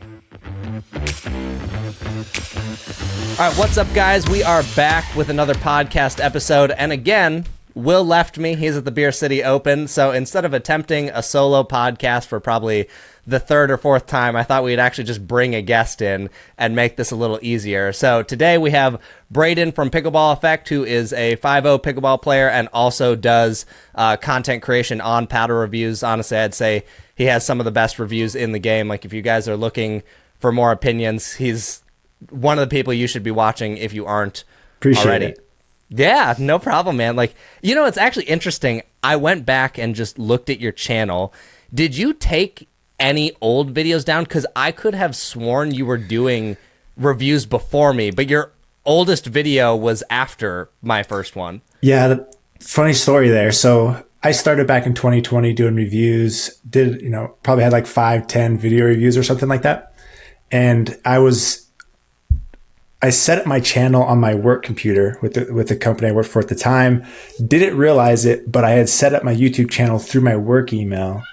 All right, what's up, guys? We are back with another podcast episode, and again, Will left me. He's at the Beer City Open, so instead of attempting a solo podcast for probably the third or fourth time, I thought we'd actually just bring a guest in and make this a little easier. So today we have Braydon from Pickleball Effect, who is a 5.0 pickleball player and also does content creation on paddle reviews. Honestly, I'd say he has some of the best reviews in the game. Like, if you guys are looking for more opinions, he's one of the people you should be watching if you aren't already. It. Yeah, no problem, man. Like, you know, it's actually interesting. I went back and just looked at your channel. Did you take any old videos down? Because I could have sworn you were doing reviews before me, but your oldest video was after my first one. Yeah, funny story there. So I started back in 2020 doing reviews, probably had like 5-10 video reviews or something like that. And I set up my channel on my work computer with the company I worked for at the time. Didn't realize it, but I had set up my YouTube channel through my work email.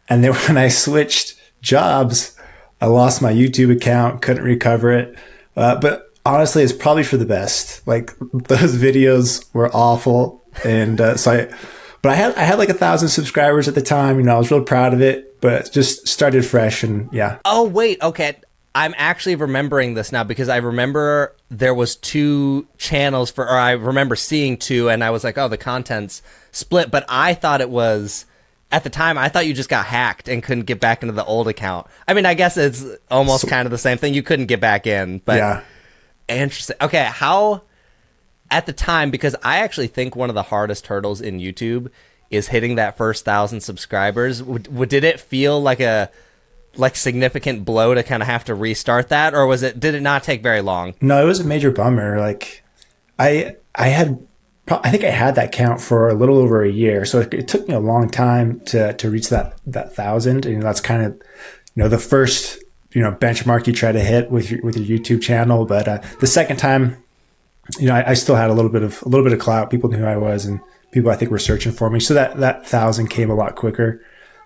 And then when I switched jobs, I lost my YouTube account, couldn't recover it. But honestly, it's probably for the best. Like, those videos were awful. And but I had like 1,000 subscribers at the time. I was real proud of it, but just started fresh and yeah. Oh, wait. Okay. I'm actually remembering this now because I remember there was 2 channels or I remember seeing 2 and I was like, oh, the content's split. But I thought it was, at the time, I thought you just got hacked and couldn't get back into the old account. I mean, I guess it's almost kind of the same thing. You couldn't get back in, but yeah. Interesting. Okay. How, at the time, because I actually think one of the hardest hurdles in YouTube is hitting that first 1,000 subscribers. Did it feel like a significant blow to kind of have to restart that, or did it not take very long? No, it was a major bummer. Like, I think I had that count for a little over a year, so it took me a long time to reach that 1,000. And that's kind of the first benchmark you try to hit with your YouTube channel. But the second time, I still had a little bit of clout. People knew who I was, and people I think were searching for me. So that 1,000 came a lot quicker.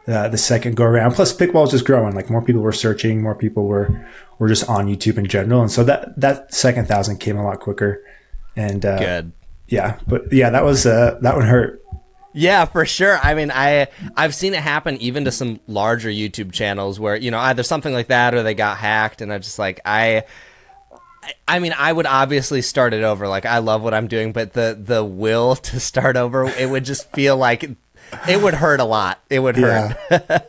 The second go around. Plus, pickleball was just growing. Like, more people were searching, more people were just on YouTube in general, and so that second 1,000 came a lot quicker. And good. Yeah, but yeah, that one hurt. Yeah, for sure. I mean, I've seen it happen even to some larger YouTube channels where either something like that or they got hacked, and I'm just like, I mean, I would obviously start it over. Like, I love what I'm doing, but the will to start over, it would just feel like it would hurt a lot. It would hurt.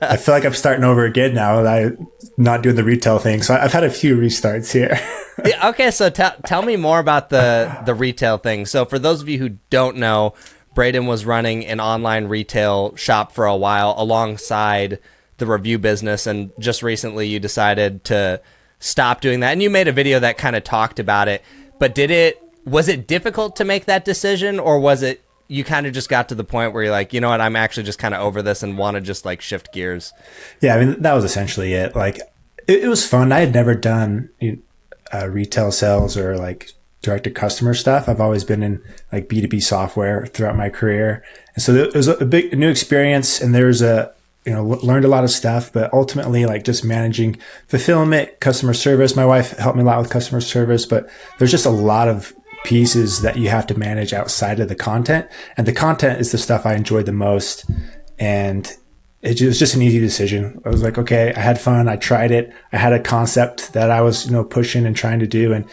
I feel like I'm starting over again now. I'm not doing the retail thing. So I've had a few restarts here. Yeah, okay, so tell me more about the retail thing. So for those of you who don't know, Braydon was running an online retail shop for a while alongside the review business. And just recently you decided to stop doing that. And you made a video that kind of talked about it. But was it difficult to make that decision, or was it you kind of just got to the point where you're like, you know what, I'm actually just kind of over this and want to just like shift gears? Yeah, I mean, that was essentially it. Like, it was fun. I had never done retail sales or like direct to customer stuff. I've always been in like B2B software throughout my career. And so it was a big new experience, and there's learned a lot of stuff, but ultimately like just managing fulfillment, customer service. My wife helped me a lot with customer service, but there's just a lot of pieces that you have to manage outside of the content, and the content is the stuff I enjoyed the most. And it was just an easy decision. I was like, okay, I had fun. I tried it. I had a concept that I was, pushing and trying to do. And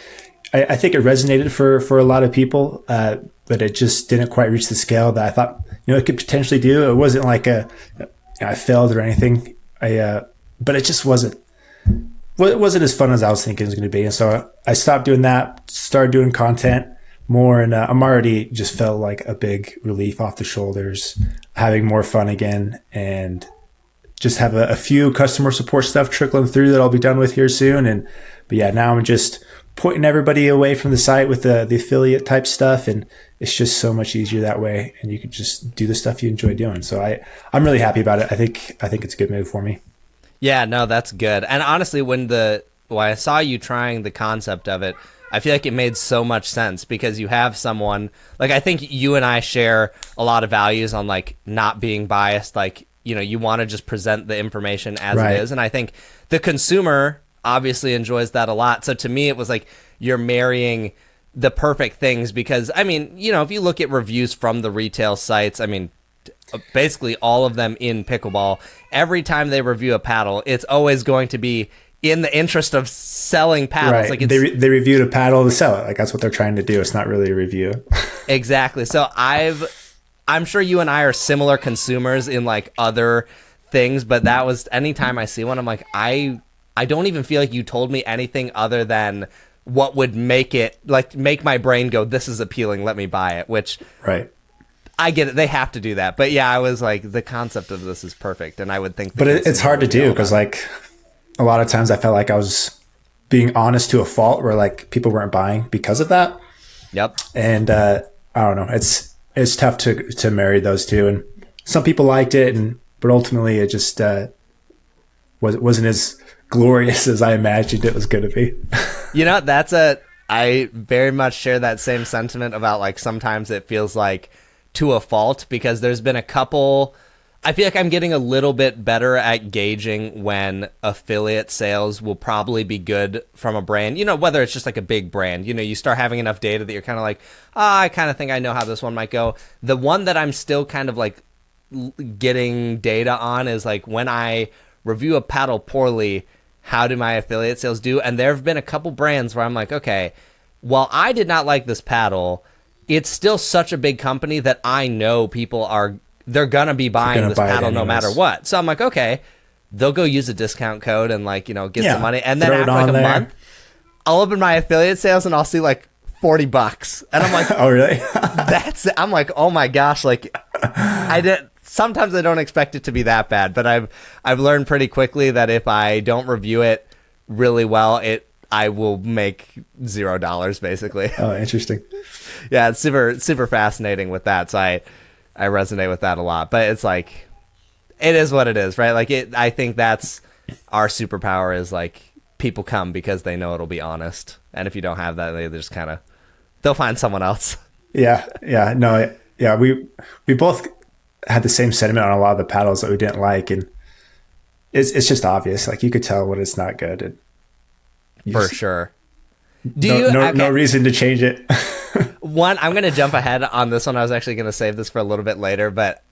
I think it resonated for a lot of people. But it just didn't quite reach the scale that I thought, it could potentially do. It wasn't like I failed or anything. But it just wasn't as fun as I was thinking it was going to be. And so I stopped doing that, started doing content more, and I'm already just felt like a big relief off the shoulders, having more fun again, and just have a few customer support stuff trickling through that I'll be done with here soon. But yeah, now I'm just pointing everybody away from the site with the affiliate type stuff, and it's just so much easier that way, and you can just do the stuff you enjoy doing. So I'm really happy about it. I think it's a good move for me. Yeah, no, that's good. And honestly, when I saw you trying the concept of it, I feel like it made so much sense, because you have someone, like, I think you and I share a lot of values on like not being biased. Like, you want to just present the information as it is. And I think the consumer, obviously enjoys that a lot. So to me, it was like you're marrying the perfect things because, I mean, you know, if you look at reviews from the retail sites, I mean, basically all of them in pickleball, every time they review a paddle, it's always going to be in the interest of selling paddles. Right. Like it's, they reviewed a paddle to sell it. Like that's what they're trying to do. It's not really a review. exactly. So I'm sure you and I are similar consumers in like other things, but that was anytime I see one, I'm like, I don't even feel like you told me anything other than what would make it like make my brain go, this is appealing, let me buy it, which Right. I get it. They have to do that. But yeah, I was like, the concept of this is perfect. And I would think, but it's hard to do because like a lot of times I felt like I was being honest to a fault where like people weren't buying because of that. Yep. And I don't know. It's tough to marry those two. And some people liked it, but ultimately it just wasn't as glorious as I imagined it was going to be. You know, I very much share that same sentiment about like sometimes it feels like to a fault because there's been a couple. I feel like I'm getting a little bit better at gauging when affiliate sales will probably be good from a brand, you know, whether it's just like a big brand, you know, you start having enough data that you're kind of like, I kind of think I know how this one might go. The one that I'm still kind of like getting data on is like when I review a paddle poorly, how do my affiliate sales do? And there have been a couple brands where I'm like, okay, while I did not like this paddle, it's still such a big company that I know people they're gonna be buying this paddle no matter what. So I'm like, okay, they'll go use a discount code and like, you know, get some money. And then after like a month, I'll open my affiliate sales and I'll see like $40. And I'm like, oh really? I'm like, oh my gosh, like sometimes I don't expect it to be that bad, but I've learned pretty quickly that if I don't review it really well, I will make $0 basically. Oh, interesting. Yeah, it's super fascinating with that. So I resonate with that a lot. But it's like, it is what it is, right? Like I think that's our superpower is like people come because they know it'll be honest. And if you don't have that, they just kind of, they'll find someone else. Yeah. No, yeah. We both had the same sentiment on a lot of the paddles that we didn't like. And it's just obvious. Like you could tell when it's not good. For sure. No reason to change it. I'm going to jump ahead on this one. I was actually going to save this for a little bit later, but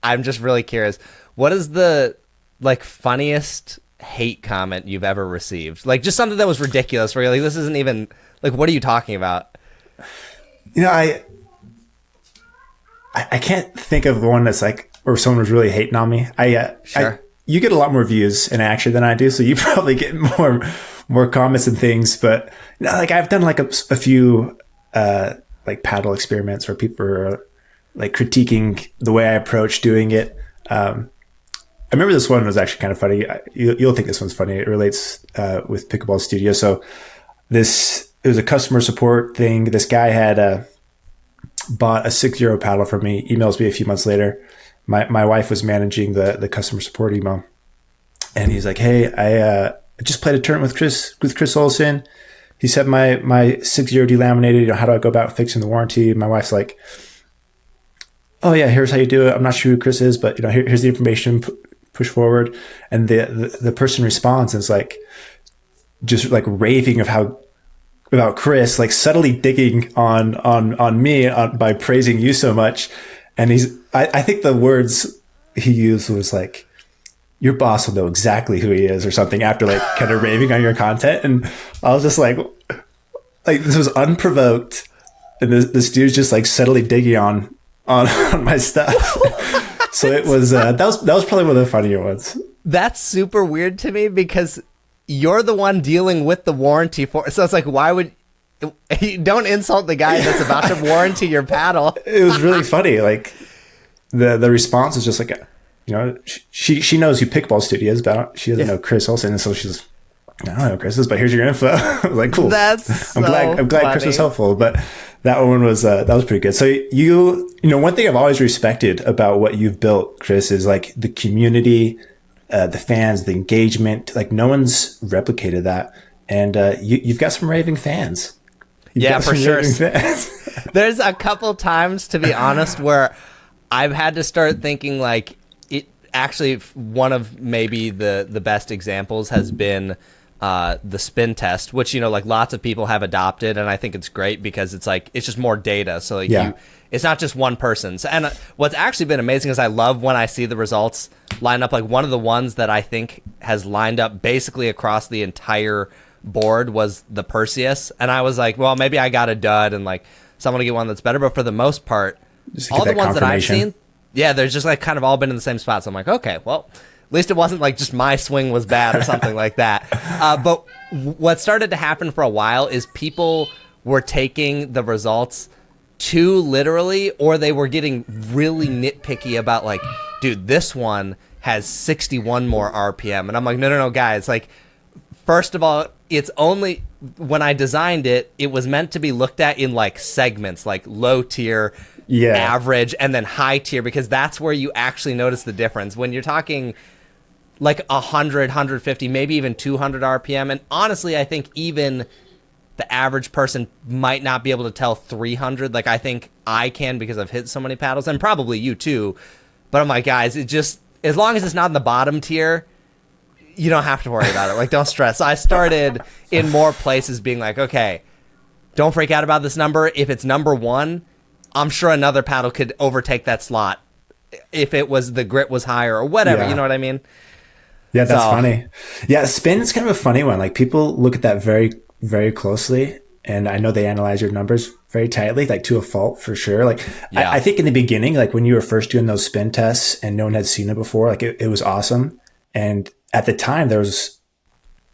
I'm just really curious. What is the like funniest hate comment you've ever received? Like just something that was ridiculous where you're like, this isn't even like, what are you talking about? You know, I can't think of one that's like, where someone was really hating on me. Sure. You get a lot more views in action than I do, so you probably get more comments and things. But you know, like I've done like a few like paddle experiments where people are like critiquing the way I approach doing it. I remember this one was actually kind of funny. You'll think this one's funny. It relates with Pickleball Studio. So it was a customer support thing. This guy had bought a 6-euro paddle from me, emails me a few months later. My wife was managing the customer support email. And he's like, hey, I just played a tournament with Chris Olsen. He said my 6-euro delaminated. You know, how do I go about fixing the warranty? My wife's like, oh yeah, here's how you do it. I'm not sure who Chris is, but you know, here's the information. Push forward. And the person responds and is like, just like raving about Chris, like subtly digging on me by praising you so much. And I think the words he used was like, your boss will know exactly who he is or something after like kind of raving on your content. And I was just like this was unprovoked. And this dude's just like subtly digging on my stuff. So it was, that was probably one of the funnier ones. That's super weird to me because you're the one dealing with the warranty so it's like, why would don't insult the guy that's about to warranty your paddle. It was really funny. Like the response is just like, you know, she knows who Pickleball Studio is, but she doesn't know Chris Olsen. And so she's, I don't know who Chris is, but here's your info. I was like, cool. I'm glad Chris was helpful. But that one was, that was pretty good. So you know, one thing I've always respected about what you've built, Chris, is like the community, the fans, the engagement. Like no one's replicated that. And you've got some raving fans. Yeah, for sure. There's a couple times, to be honest, where I've had to start thinking like, it actually, one of maybe the best examples has been the spin test, which, you know, like lots of people have adopted, and I think it's great because it's like it's just more data. So like it's not just one person's. And what's actually been amazing is I love when I see the results line up. Like one of the ones that I think has lined up basically across the entire board was the Perseus, and I was like, well, maybe I got a dud and like someone to get one that's better. But for the most part, all the ones that I've seen, they're just like kind of all been in the same spot. So I'm like, okay, well, at least it wasn't like just my swing was bad or something like that. But what started to happen for a while is people were taking the results too literally, or they were getting really nitpicky about like, dude, this one has 61 more RPM. And I'm like, no, guys. Like, first of all, it's only when I designed it, it was meant to be looked at in like segments, like low tier, average, and then high tier, because that's where you actually notice the difference. When you're talking like 100, 150, maybe even 200 RPM. And honestly, I think even the average person might not be able to tell 300. Like I think I can because I've hit so many paddles, and probably you too. But I'm like, guys, it just, as long as it's not in the bottom tier, you don't have to worry about it. Like, don't stress. So I started in more places being like, okay, don't freak out about this number. If it's number one, I'm sure another paddle could overtake that slot if it was, the grit was higher or whatever. You know what I mean? Yeah, that's funny. Yeah, spin is kind of a funny one. Like people look at that very, very closely, and I know they analyze your numbers very tightly, like to a fault for sure. Like I think in the beginning, like when you were first doing those spin tests and no one had seen it before, like it was awesome. And at the time there was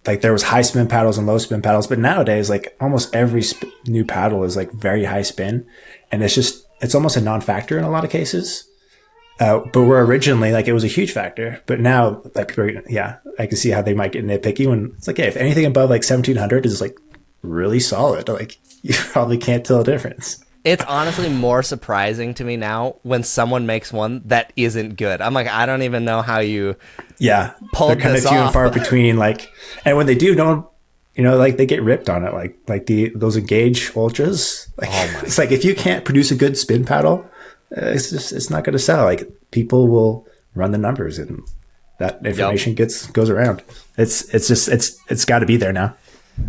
high spin paddles and low spin paddles, but nowadays like almost every new paddle is like very high spin, and it's almost a non-factor in a lot of cases. But where originally, like, it was a huge factor, but now, like, people are, I can see how they might get nitpicky when it's like, if anything above like 1700 is like really solid, like you probably can't tell a difference. It's honestly more surprising to me now when someone makes one that isn't good. I'm like, I don't even know how you pulled they're kind this of few off. and far between, like, and when they do, like they get ripped on it, like those Engage Ultras. Like, it's like, if you can't produce a good spin paddle, it's not going to sell. Like people will run the numbers, and that information goes around. It's got to be there now.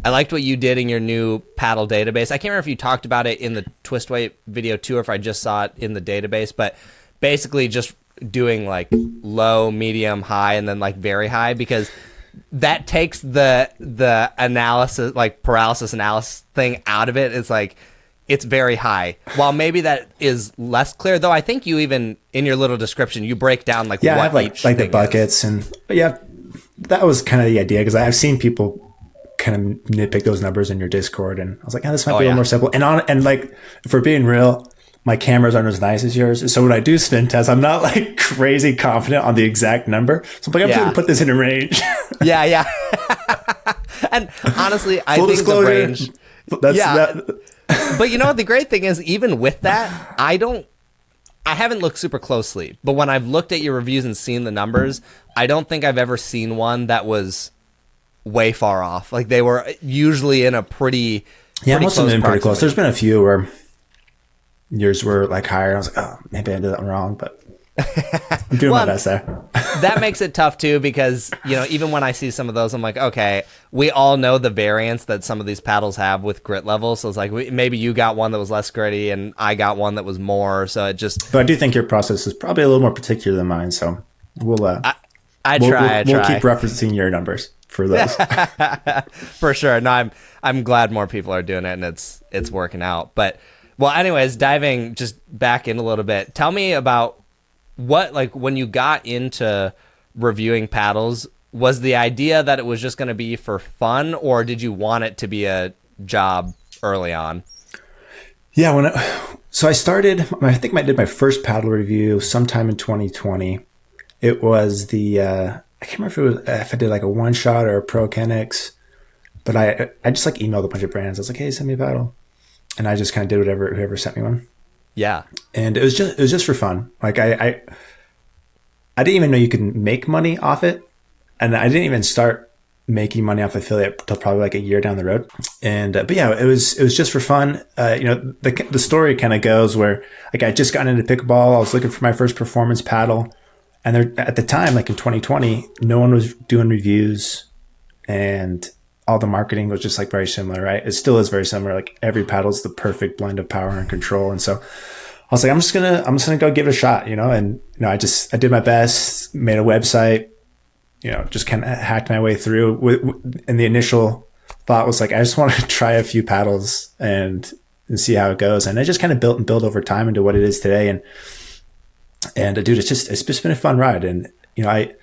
I liked what you did in your new paddle database. I can't remember if you talked about it in the twist weight video too, or if I just saw it in the database, but basically just doing like low, medium, high, and then like very high, because that takes the analysis, like paralysis analysis thing out of it. It's like, it's very high. While maybe that is less clear, though, I think you even, in your little description, you break down like what I have like the buckets is. But that was kind of the idea, because I've seen people kind of nitpick those numbers in your Discord, and I was like, this might be a little more simple. And like, for being real, my cameras aren't as nice as yours, so when I do spin tests, I'm not like crazy confident on the exact number. So I'm like, I'm just gonna put this in a range. And honestly, I Full think disclosure, the range. But you know what? The great thing is, even with that, I haven't looked super closely, but when I've looked at your reviews and seen the numbers, I don't think I've ever seen one that was way far off. Like they were usually in a pretty most of them pretty close. There's been a few where yours were like higher. I was like, oh, maybe I did that wrong, but I'm doing my best there. That makes it tough too, because, you know, even when I see some of those, I'm like, okay, we all know the variance that some of these paddles have with grit levels. So it's like, maybe you got one that was less gritty and I got one that was more. So it just. But I do think your process is probably a little more particular than mine. So we'll We'll keep referencing your numbers for those. For sure. No, I'm glad more people are doing it, and it's working out. But well, anyways, diving just back in a little bit, tell me about what, like, when you got into reviewing paddles, was the idea that it was just going to be for fun, or did you want it to be a job early on? Yeah, so I started, I think I did my first paddle review sometime in 2020. It was I can't remember if I did like a one shot or a Pro Kenix, but I just like emailed a bunch of brands. I was like, hey, send me a paddle. And I just kind of did whoever sent me one. Yeah. And it was just for fun. Like I didn't even know you could make money off it. And I didn't even start making money off affiliate till probably like a year down the road. And, but yeah, it was just for fun. The story kind of goes where like I just got into pickleball. I was looking for my first performance paddle. And there, at the time, like in 2020, no one was doing reviews. And all the marketing was just like very similar, right? It still is very similar. Like every paddle is the perfect blend of power and control. And so I was like, I'm just gonna go give it a shot, and I did my best, made a website, just kind of hacked my way through. And the initial thought was like, I just want to try a few paddles and see how it goes. And I just kind of built and built over time into what it is today. And dude, it's just been a fun ride. And I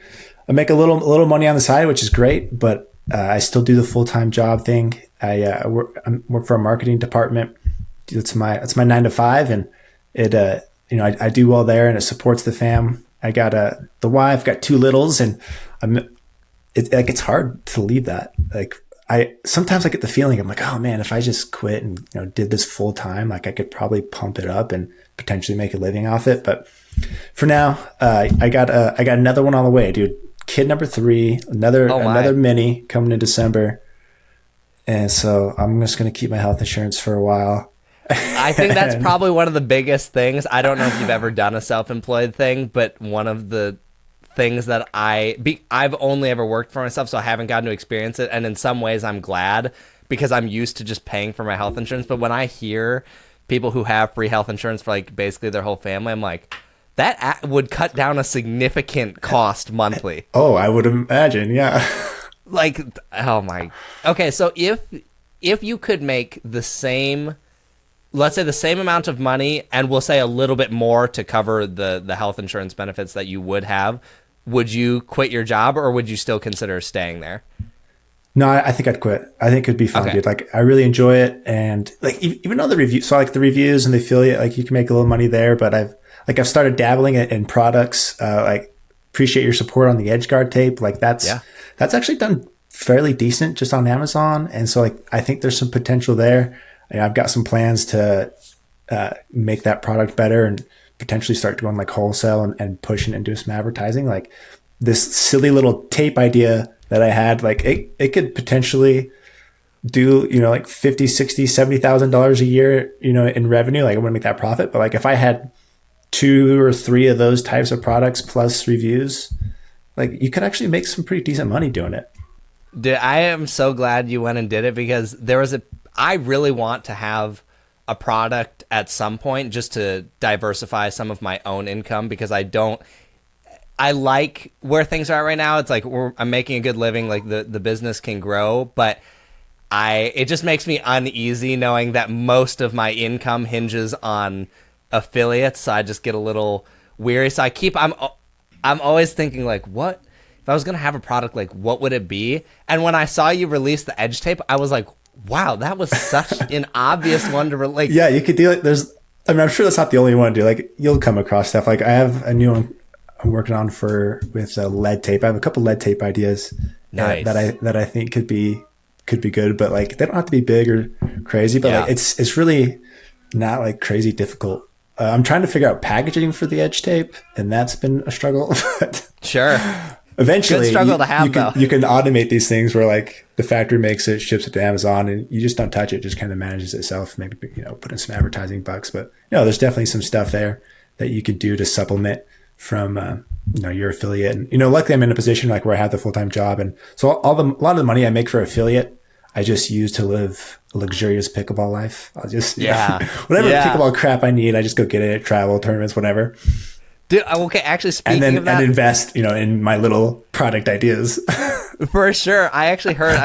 make a little money on the side, which is great, but I still do the full-time job thing. I work for a marketing department. It's my 9 to 5, and it I do well there, and it supports the fam. I got the wife, got 2 littles, and it's hard to leave that. Like sometimes I get the feeling I'm like, oh man, if I just quit and did this full time, like I could probably pump it up and potentially make a living off it. But for now, I got another one on the way, dude. Kid number 3, another mini coming in December. And so I'm just going to keep my health insurance for a while. I think that's probably one of the biggest things. I don't know if you've ever done a self-employed thing, but one of the things that I've only ever worked for myself, so I haven't gotten to experience it. And in some ways I'm glad, because I'm used to just paying for my health insurance. But when I hear people who have free health insurance for like basically their whole family, I'm like, that would cut down a significant cost monthly. Oh, I would imagine, yeah. Like, oh my. Okay, so if you could make the same, let's say the same amount of money, and we'll say a little bit more to cover the health insurance benefits that you would have, would you quit your job, or would you still consider staying there? No, I think I'd quit. I think it'd be fun, dude. Like, I really enjoy it. And like, even though the reviews and the affiliate, like you can make a little money there, but I've started dabbling in products, like appreciate your support on the edge guard tape. Like that's actually done fairly decent just on Amazon. And so like, I think there's some potential there. I've got some plans to make that product better and potentially start going like wholesale and pushing and do some advertising. Like this silly little tape idea that I had, like it could potentially do, like $50,000, $60,000, $70,000 a year, in revenue. Like I wouldn't make that profit, but like if I had 2 or 3 of those types of products plus reviews, like you could actually make some pretty decent money doing it. Dude, I am so glad you went and did it, because I really want to have a product at some point just to diversify some of my own income, because I like where things are right now. It's like I'm making a good living, like the business can grow, but it just makes me uneasy knowing that most of my income hinges on affiliates. So I just get a little weary. So I'm always thinking like, what if I was going to have a product, like what would it be? And when I saw you release the edge tape, I was like, wow, that was such an obvious one to relate. Yeah, you could do it. I'm sure that's not the only one, dude. Like you'll come across stuff. Like I have a new one I'm working on with lead tape. I have a couple lead tape ideas nice. that I think could be good, but like they don't have to be big or crazy, but like it's really not like crazy difficult. I'm trying to figure out packaging for the edge tape, and that's been a struggle. Sure. Eventually, good struggle to have, you can automate these things where like the factory makes it, ships it to Amazon, and you just don't touch it. It just kind of manages itself. Maybe put in some advertising bucks, but there's definitely some stuff there that you could do to supplement from your affiliate. And luckily I'm in a position like where I have the full-time job, and so a lot of the money I make for affiliate I just use to live a luxurious pickleball life. I'll just whatever pickleball crap I need, I just go get it, travel, tournaments, whatever. Dude, okay, actually speaking of that, and invest in my little product ideas. For sure. I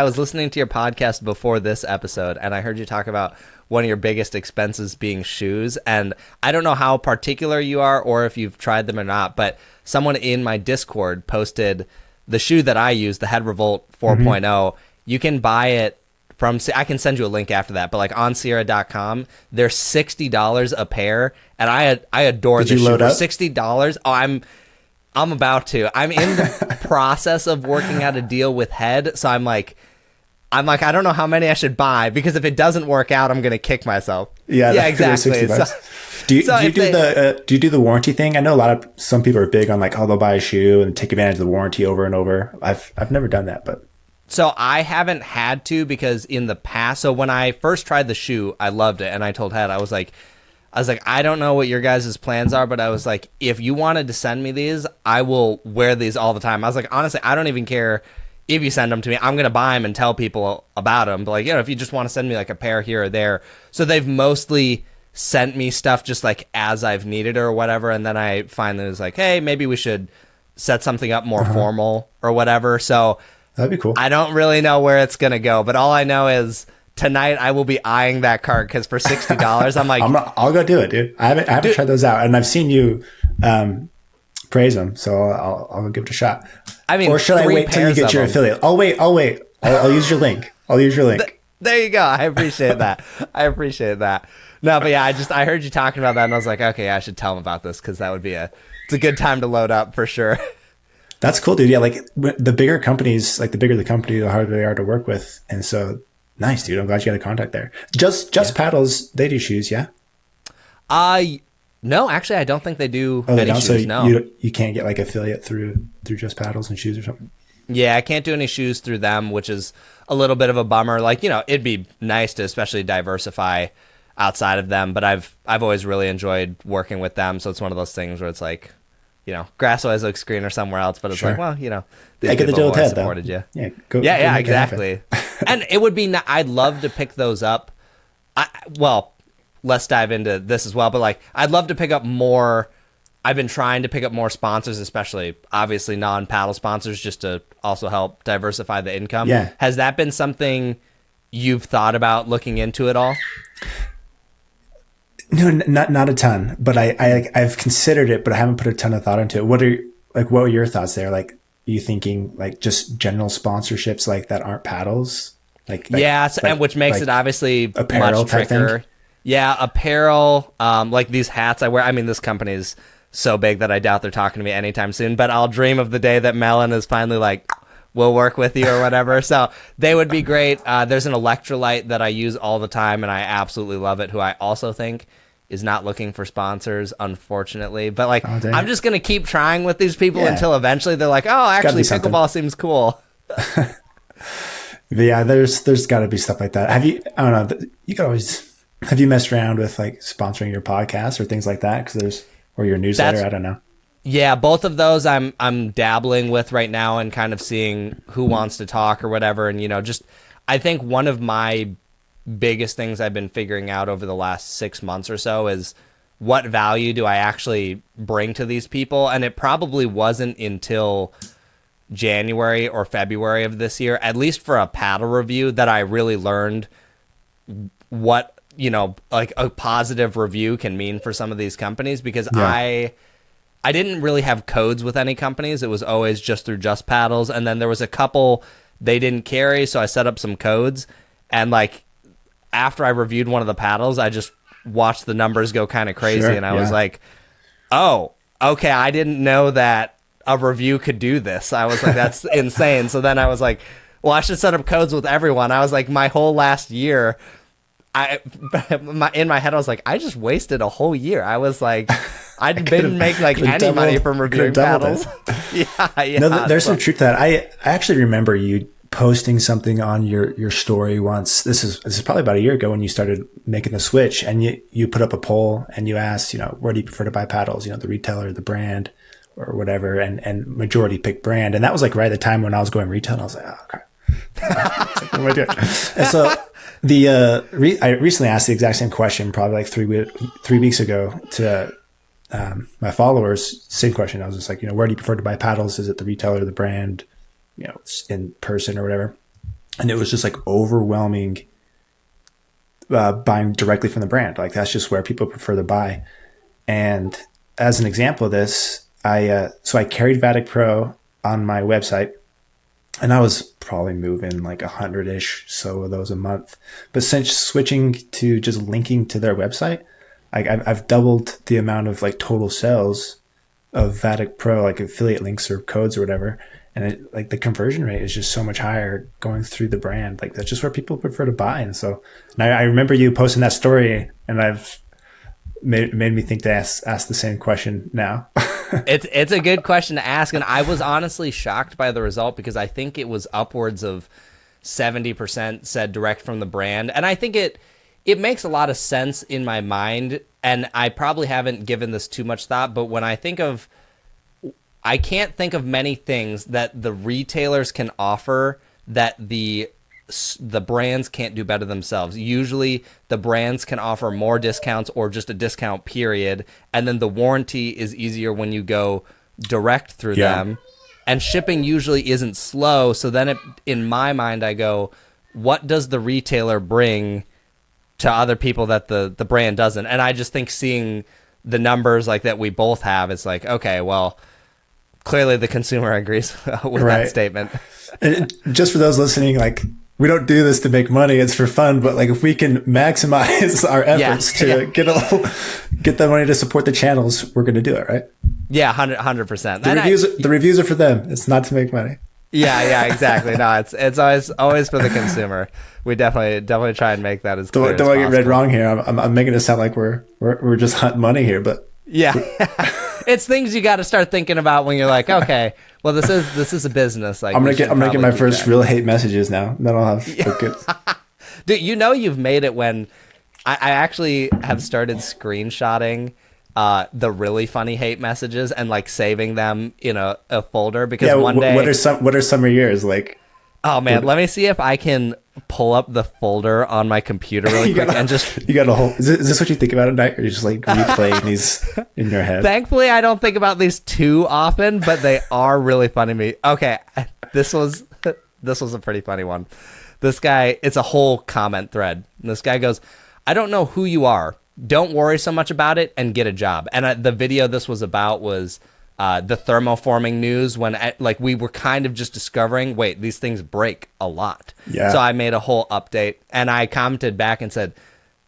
was listening to your podcast before this episode, and I heard you talk about one of your biggest expenses being shoes. And I don't know how particular you are or if you've tried them or not, but someone in my Discord posted the shoe that I use, the Head Revolt 4.0. You can buy it I can send you a link after that, but like on Sierra.com, they're $60 a pair, and I adore this shoe. For $60. Oh, I'm about to. I'm in the process of working out a deal with Head, so I'm like, I don't know how many I should buy, because if it doesn't work out, I'm gonna kick myself. Yeah, exactly. Do you do the warranty thing? I know some people are big on like, they'll buy a shoe and take advantage of the warranty over and over. I've never done that, but. So I haven't had to, because in the past, so when I first tried the shoe, I loved it, and I told Head, I was like, I don't know what your guys' plans are, but I was like, if you wanted to send me these, I will wear these all the time. I was like, honestly, I don't even care if you send them to me, I'm going to buy them and tell people about them. But like, you know, if you just want to send me like a pair here or there. So they've mostly sent me stuff just like as I've needed or whatever. And then I finally was like, hey, maybe we should set something up more formal or whatever. So that'd be cool. I don't really know where it's going to go, but all I know is tonight I will be eyeing that cart because for $60, I'm like, I'll go do it, dude. I haven't tried those out, and I've seen you praise them, so I'll go give it a shot. I mean, or should I wait till you get your affiliate? I'll wait. I'll use your link. There you go. I appreciate that. No, but yeah, I heard you talking about that, and I was like, okay, I should tell them about this because that would be it's a good time to load up for sure. That's cool, dude. Yeah, like the bigger companies, like the bigger the company, the harder they are to work with, and so nice, dude. I'm glad you got a contact there. Just Paddles, they do shoes, yeah. No, actually, I don't think they do any shoes. So no, you can't get like affiliate through Just Paddles and shoes or something. Yeah, I can't do any shoes through them, which is a little bit of a bummer. Like, you know, it'd be nice to especially diversify outside of them, but I've always really enjoyed working with them. So it's one of those things where it's like, you know, grass always looks greener somewhere else, but it's like, well, you know, I get the deal with Ted, supported you. Yeah, go exactly. And it would be, I'd love to pick those up. Let's dive into this as well. But like, I'd love to pick up more. I've been trying to pick up more sponsors, especially obviously non-paddle sponsors, just to also help diversify the income. Yeah. Has that been something you've thought about looking into at all? No, not a ton, but I've considered it, but I haven't put a ton of thought into it. What were your thoughts there? Like, are you thinking like just general sponsorships like that aren't paddles? And which makes it obviously apparel much trickier. Yeah, apparel, like these hats I wear. I mean, this company's so big that I doubt they're talking to me anytime soon, but I'll dream of the day that Melon is finally like, we'll work with you or whatever. So they would be great. There's an electrolyte that I use all the time, and I absolutely love it, who I also think is not looking for sponsors, unfortunately. But like, I'm just going to keep trying with these people until eventually they're like, oh, actually, pickleball seems cool. But yeah, there's got to be stuff like that. I don't know, you could always... Have you messed around with like sponsoring your podcast or things like that? Or your newsletter? I don't know. Yeah, both of those I'm dabbling with right now and kind of seeing who wants to talk or whatever. And, you know, just I think one of my biggest things I've been figuring out over the last 6 months or so is what value do I actually bring to these people? And it probably wasn't until January or February of this year, at least for a paddle review, that I really learned what, you know, like a positive review can mean for some of these companies, because I didn't really have codes with any companies. It was always just through Just Paddles. And then there was a couple they didn't carry, so I set up some codes. And like, after I reviewed one of the paddles, I just watched the numbers go kind of crazy. And I was like, oh, okay, I didn't know that a review could do this. I was like, that's insane. So then I was like, well, I should set up codes with everyone. I was like, my whole last year, in my head, I was like, I just wasted a whole year. I was like, I didn't make like any money from reviewing paddles. Yeah. No, there's some truth to that. I actually remember you posting something on your story once. This is probably about a year ago when you started making the switch, and you put up a poll and you asked, you know, where do you prefer to buy paddles? You know, the retailer, the brand, or whatever. And majority picked brand. And that was like right at the time when I was going retail. And I was like, oh, okay. What am I doing? And so I recently asked the exact same question, probably like 3 weeks ago, to my followers. Same question. I was just like, you know, where do you prefer to buy paddles? Is it the retailer, the brand, you know, in person or whatever? And it was just like overwhelming buying directly from the brand. Like, that's just where people prefer to buy. And as an example of this, I carried Vatic Pro on my website, and I was probably moving like 100-ish so of those a month. But since switching to just linking to their website, I've doubled the amount of like total sales of Vatic Pro, like affiliate links or codes or whatever. And like the conversion rate is just so much higher going through the brand. Like, that's just where people prefer to buy. And so I remember you posting that story, and I've made me think to ask the same question now. It's a good question to ask, and I was honestly shocked by the result, because I think it was upwards of 70% said direct from the brand, and I think it makes a lot of sense in my mind, and I probably haven't given this too much thought, but when I think of I can't think of many things that the retailers can offer that the brands can't do better themselves. Usually the brands can offer more discounts or just a discount period, and then the warranty is easier when you go direct through them, and shipping usually isn't slow. So then in my mind I go, what does the retailer bring to other people that the brand doesn't? And I just think seeing the numbers like that we both have, it's like, okay, well, clearly the consumer agrees with that statement. And just for those listening, like, we don't do this to make money. It's for fun. But like, if we can maximize our efforts to get the money to support the channels, we're going to do it, right? Yeah, 100%. The reviews are for them. It's not to make money. Yeah, exactly. No, it's always for the consumer. We definitely try and make that as clear as possible. Don't get read wrong here. I'm making it sound like we're just hunting money here, but yeah. It's things you got to start thinking about when you're like, okay, well, this is a business. Like, I'm gonna get my first real hate messages now. Then I'll have focus. Dude, you've made it when I actually have started screenshotting the really funny hate messages and like saving them in a folder, because one day. What are some of yours like? Oh man, let me see if I can pull up the folder on my computer really quick and just. You got a whole. Is this what you think about at night, or you just like replaying these in your head? Thankfully, I don't think about these too often, but they are really funny to me. Okay, this was a pretty funny one. This guy, it's a whole comment thread. And this guy goes, "I don't know who you are. Don't worry so much about it and get a job." And the video this was about was the thermoforming news, when like we were kind of just discovering, wait, these things break a lot. Yeah. So I made a whole update and I commented back and said,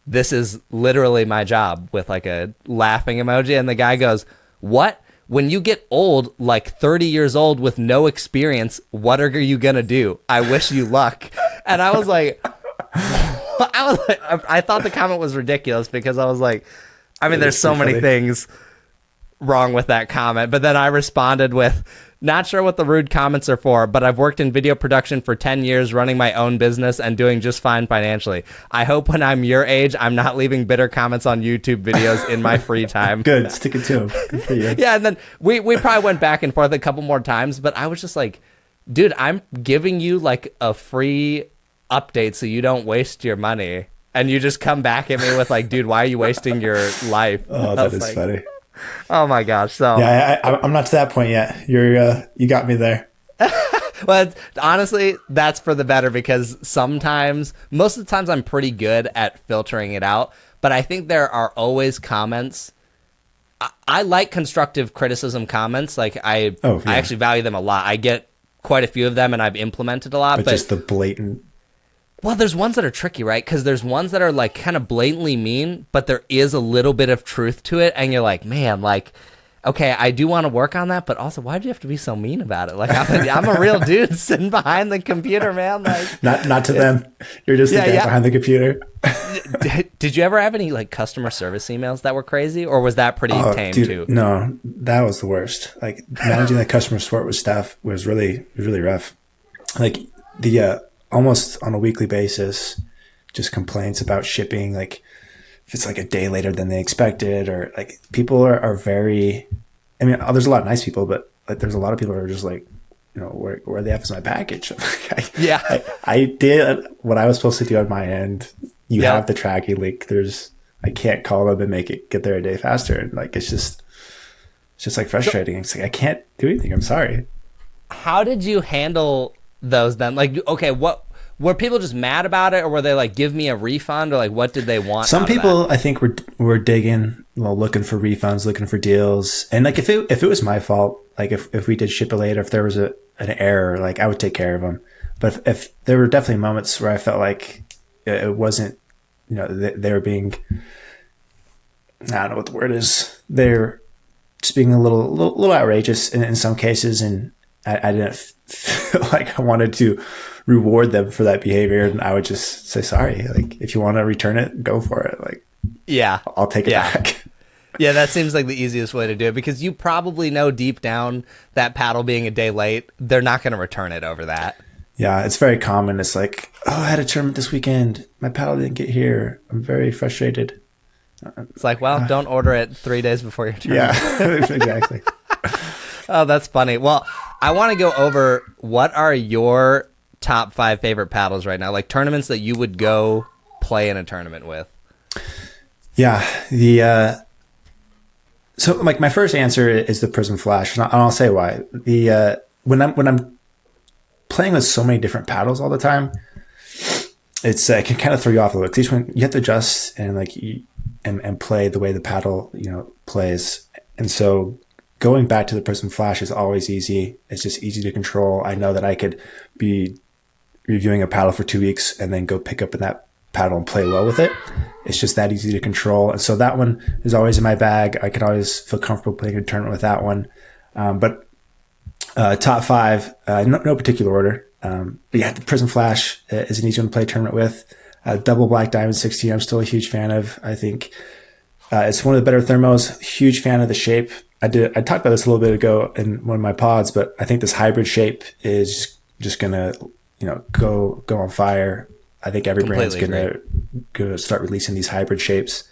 "This is literally my job," with like a laughing emoji. And the guy goes, "What? When you get old, like 30 years old with no experience, what are you going to do? I wish you luck." And I was like, I thought the comment was ridiculous because I was like, I mean, there's so many things wrong with that comment. But then I responded with, "Not sure what the rude comments are for, but I've worked in video production for 10 years running my own business and doing just fine financially. I hope when I'm your age, I'm not leaving bitter comments on YouTube videos in my free time." Good. Stick it to him. Good for you. Yeah. And then we probably went back and forth a couple more times, but I was just like, dude, I'm giving you like a free update so you don't waste your money. And you just come back at me with like, dude, why are you wasting your life? Oh, that is funny. Oh my gosh. So yeah, I'm not to that point yet. You got me there. Well, honestly, that's for the better, because most of the times I'm pretty good at filtering it out, but I think there are always comments. I like constructive criticism comments. Like I actually value them a lot. I get quite a few of them and I've implemented a lot, but just the blatant. Well, there's ones that are tricky, right? Because there's ones that are like kind of blatantly mean, but there is a little bit of truth to it. And you're like, man, like, okay, I do want to work on that, but also, why do you have to be so mean about it? Like, I'm a real dude sitting behind the computer, man. Like, not to them. You're just the guy behind the computer. Did you ever have any like customer service emails that were crazy, or was that pretty tame too? No, that was the worst. Like managing the customer support with staff was really rough. Like the almost on a weekly basis, just complaints about shipping. Like if it's like a day later than they expected, or like people are very. I mean, there's a lot of nice people, but like there's a lot of people who are just like, you know, where the F is my package? I did what I was supposed to do on my end. You have the tracking link. I can't call them and make it get there a day faster. And like, it's just like frustrating. It's like, I can't do anything. I'm sorry. How did you handle those then? Like, okay, what were people just mad about it, or were they like, give me a refund, or like, what did they want? Some people, I think, were digging, looking for refunds, looking for deals. And like, if it was my fault, like if we did ship it late, or if there was an error, like I would take care of them. But if there were definitely moments where I felt like it wasn't, you know, they were being, I don't know what the word is. They're just being a little outrageous in some cases. And I didn't feel like I wanted to reward them for that behavior. And I would just say, sorry, like if you want to return it, go for it. Like, yeah, I'll take it back. Yeah, that seems like the easiest way to do it, because you probably know deep down that paddle being a day late, they're not going to return it over that. Yeah, it's very common. It's like, oh, I had a tournament this weekend. My paddle didn't get here. I'm very frustrated. It's like, well, don't order it 3 days before your tournament. Yeah, exactly. Oh, that's funny. Well, I want to go over what are your top 5 favorite paddles right now, like tournaments that you would go play in a tournament with. Yeah, so like my first answer is the Prism Flash, and I'll say why. When I'm playing with so many different paddles all the time, it can kind of throw you off a little. 'Cause each one you have to adjust and and play the way the paddle plays, and so going back to the Prism Flash is always easy. It's just easy to control. I know that I could be reviewing a paddle for 2 weeks and then go pick up in that paddle and play well with it. It's just that easy to control. And so that one is always in my bag. I could always feel comfortable playing a tournament with that one. But top 5, no particular order. But yeah, the Prism Flash is an easy one to play a tournament with. Double Black Diamond 16, I'm still a huge fan of. I think it's one of the better thermos. Huge fan of the shape. I talked about this a little bit ago in one of my pods, but I think this hybrid shape is just gonna, go on fire. I think every brand's gonna start releasing these hybrid shapes.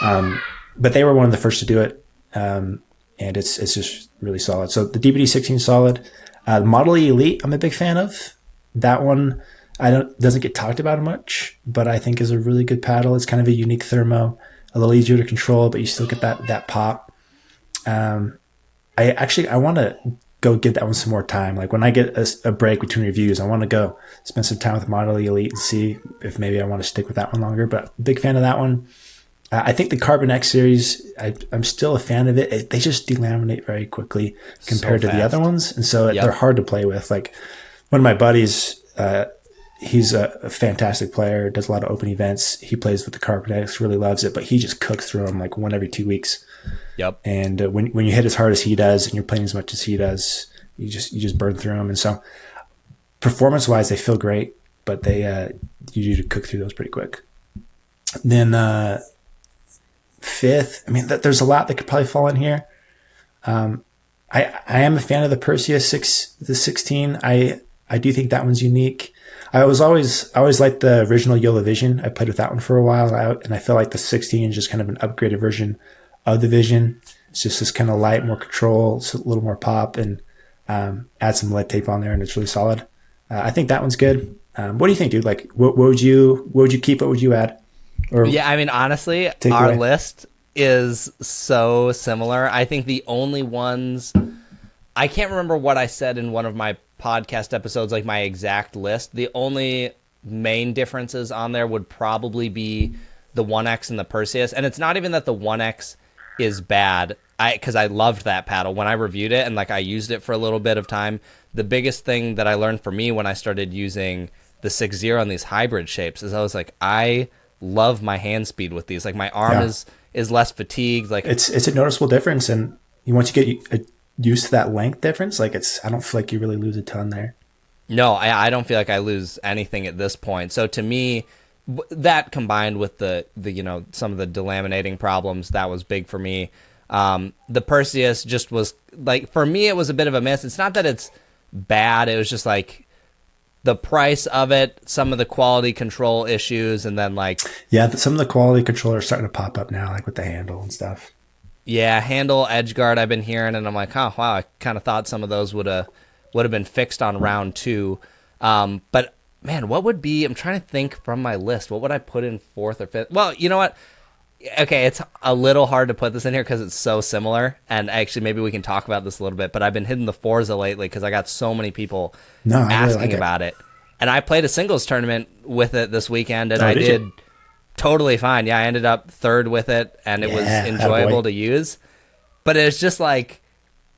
But they were one of the first to do it, and it's just really solid. So the DBD 16 is solid. The Model E Elite, I'm a big fan of. That one doesn't get talked about much, but I think is a really good paddle. It's kind of a unique thermo, a little easier to control, but you still get that pop. I want to go give that one some more time. Like when I get a break between reviews, I want to go spend some time with Model E Elite and see if maybe I want to stick with that one longer. But big fan of that one. I think the Carbon X series, I'm still a fan of it. They just delaminate very quickly compared to the other ones, and so they're hard to play with. Like one of my buddies, he's a fantastic player, does a lot of open events. He plays with the Carbon X, really loves it, but he just cooks through them like one every 2 weeks. Yep. And when you hit as hard as he does and you're playing as much as he does, you just burn through them. And so performance wise, they feel great, but you do to cook through those pretty quick. Then 5th, I mean, there's a lot that could probably fall in here. I am a fan of the Perseus 16. I do think that one's unique. I always liked the original Yola Vision. I played with that one for a while out, and I feel like the 16 is just kind of an upgraded version of the Vision. It's just this kind of light, more control, it's a little more pop, and add some lead tape on there, and it's really solid. I think that one's good. What do you think, dude? Like, what would you keep? What would you add? Yeah, I mean, honestly, our list is so similar. I think the only ones, I can't remember what I said in one of my podcast episodes, like my exact list. The only main differences on there would probably be the 1X and the Perseus. And it's not even that the 1X is bad, because I loved that paddle when I reviewed it and like I used it for a little bit of time. The biggest thing that I learned for me when I started using the 6.0 on these hybrid shapes is I was like, I love my hand speed with these. Like my arm is less fatigued. Like it's a noticeable difference, and once you get used to that length difference, like I don't feel like you really lose a ton there. No, I don't feel like I lose anything at this point. So to me, that combined with the some of the delaminating problems, that was big for me. The Perseus just was like, for me, it was a bit of a miss. It's not that it's bad. It was just like the price of it, some of the quality control issues, and then like some of the quality control are starting to pop up now, like with the handle and stuff. Yeah, handle, edge guard, I've been hearing, and I'm like, oh wow, I kind of thought some of those would have been fixed on round 2. But man, what would be? I'm trying to think from my list. What would I put in 4th or 5th? Well, you know what? Okay, it's a little hard to put this in here because it's so similar, and actually maybe we can talk about this a little bit, but I've been hitting the Forza lately because I got so many people asking about it. And I played a singles tournament with it this weekend, and I did totally fine. Yeah, I ended up 3rd with it, and it was enjoyable to use. But it's just like,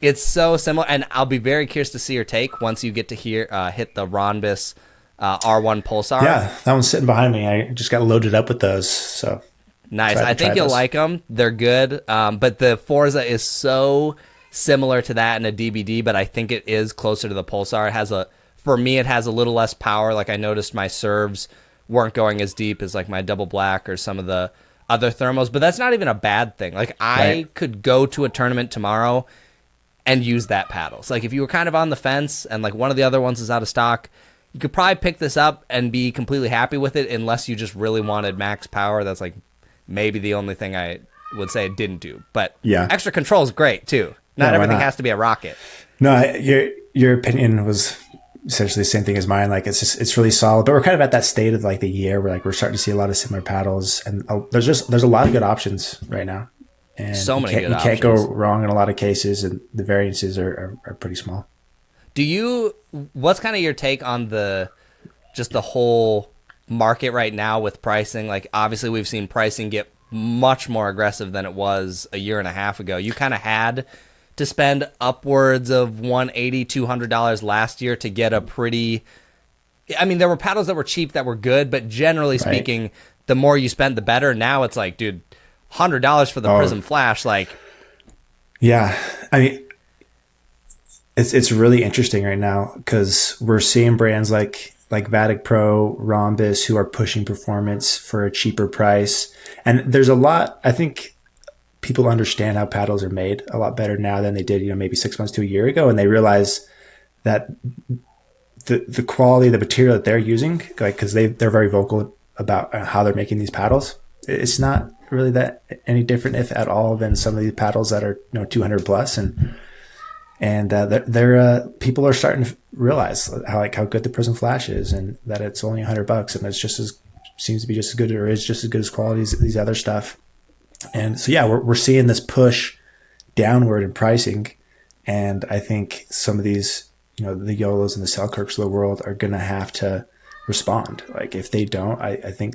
it's so similar, and I'll be very curious to see your take once you get to hit the Ronbus R1 Pulsar. Yeah, that one's sitting behind me. I just got loaded up with those, so... Nice. I think you'll like them. They're good. But the Forza is so similar to that in a DBD, but I think it is closer to the Pulsar. For me, it has a little less power. Like I noticed my serves weren't going as deep as like my Double Black or some of the other thermals, but that's not even a bad thing. Like I could go to a tournament tomorrow and use that paddle. So like if you were kind of on the fence and like one of the other ones is out of stock, you could probably pick this up and be completely happy with it, unless you just really wanted max power. That's like maybe the only thing I would say it didn't do. But extra control is great too. Not why everything not? has to be a rocket. No, your opinion was essentially the same thing as mine. Like it's really solid, but we're kind of at that state of like the year where like we're starting to see a lot of similar paddles, and there's a lot of good options right now, and So many good you can't options. go wrong in a lot of cases, and the variances are pretty small. What's kind of your take on the whole market right now with pricing? Like, obviously we've seen pricing get much more aggressive than it was a year and a half ago. You kind of had to spend upwards of $180, $200 last year to get a pretty, I mean, there were paddles that were cheap that were good, but generally speaking, the more you spent, the better. Now it's like, dude, $100 for the Prism Flash, like. Yeah, I mean, it's really interesting right now because we're seeing brands like Vatic Pro, Rhombus, who are pushing performance for a cheaper price. And there's a lot, I think people understand how paddles are made a lot better now than they did, maybe 6 months to a year ago. And they realize that the quality of the material that they're using, like, because they're very vocal about how they're making these paddles. It's not really that any different, if at all, than some of these paddles that are 200 plus. And they're people are starting to realize how good the Prism Flash is, and that it's only $100, and it's seems to be just as good, or is just as good as quality as these other stuff. And so, yeah, we're seeing this push downward in pricing, and I think some of these, the YOLOs and the Selkirks of the world are going to have to respond. Like, if they don't, I think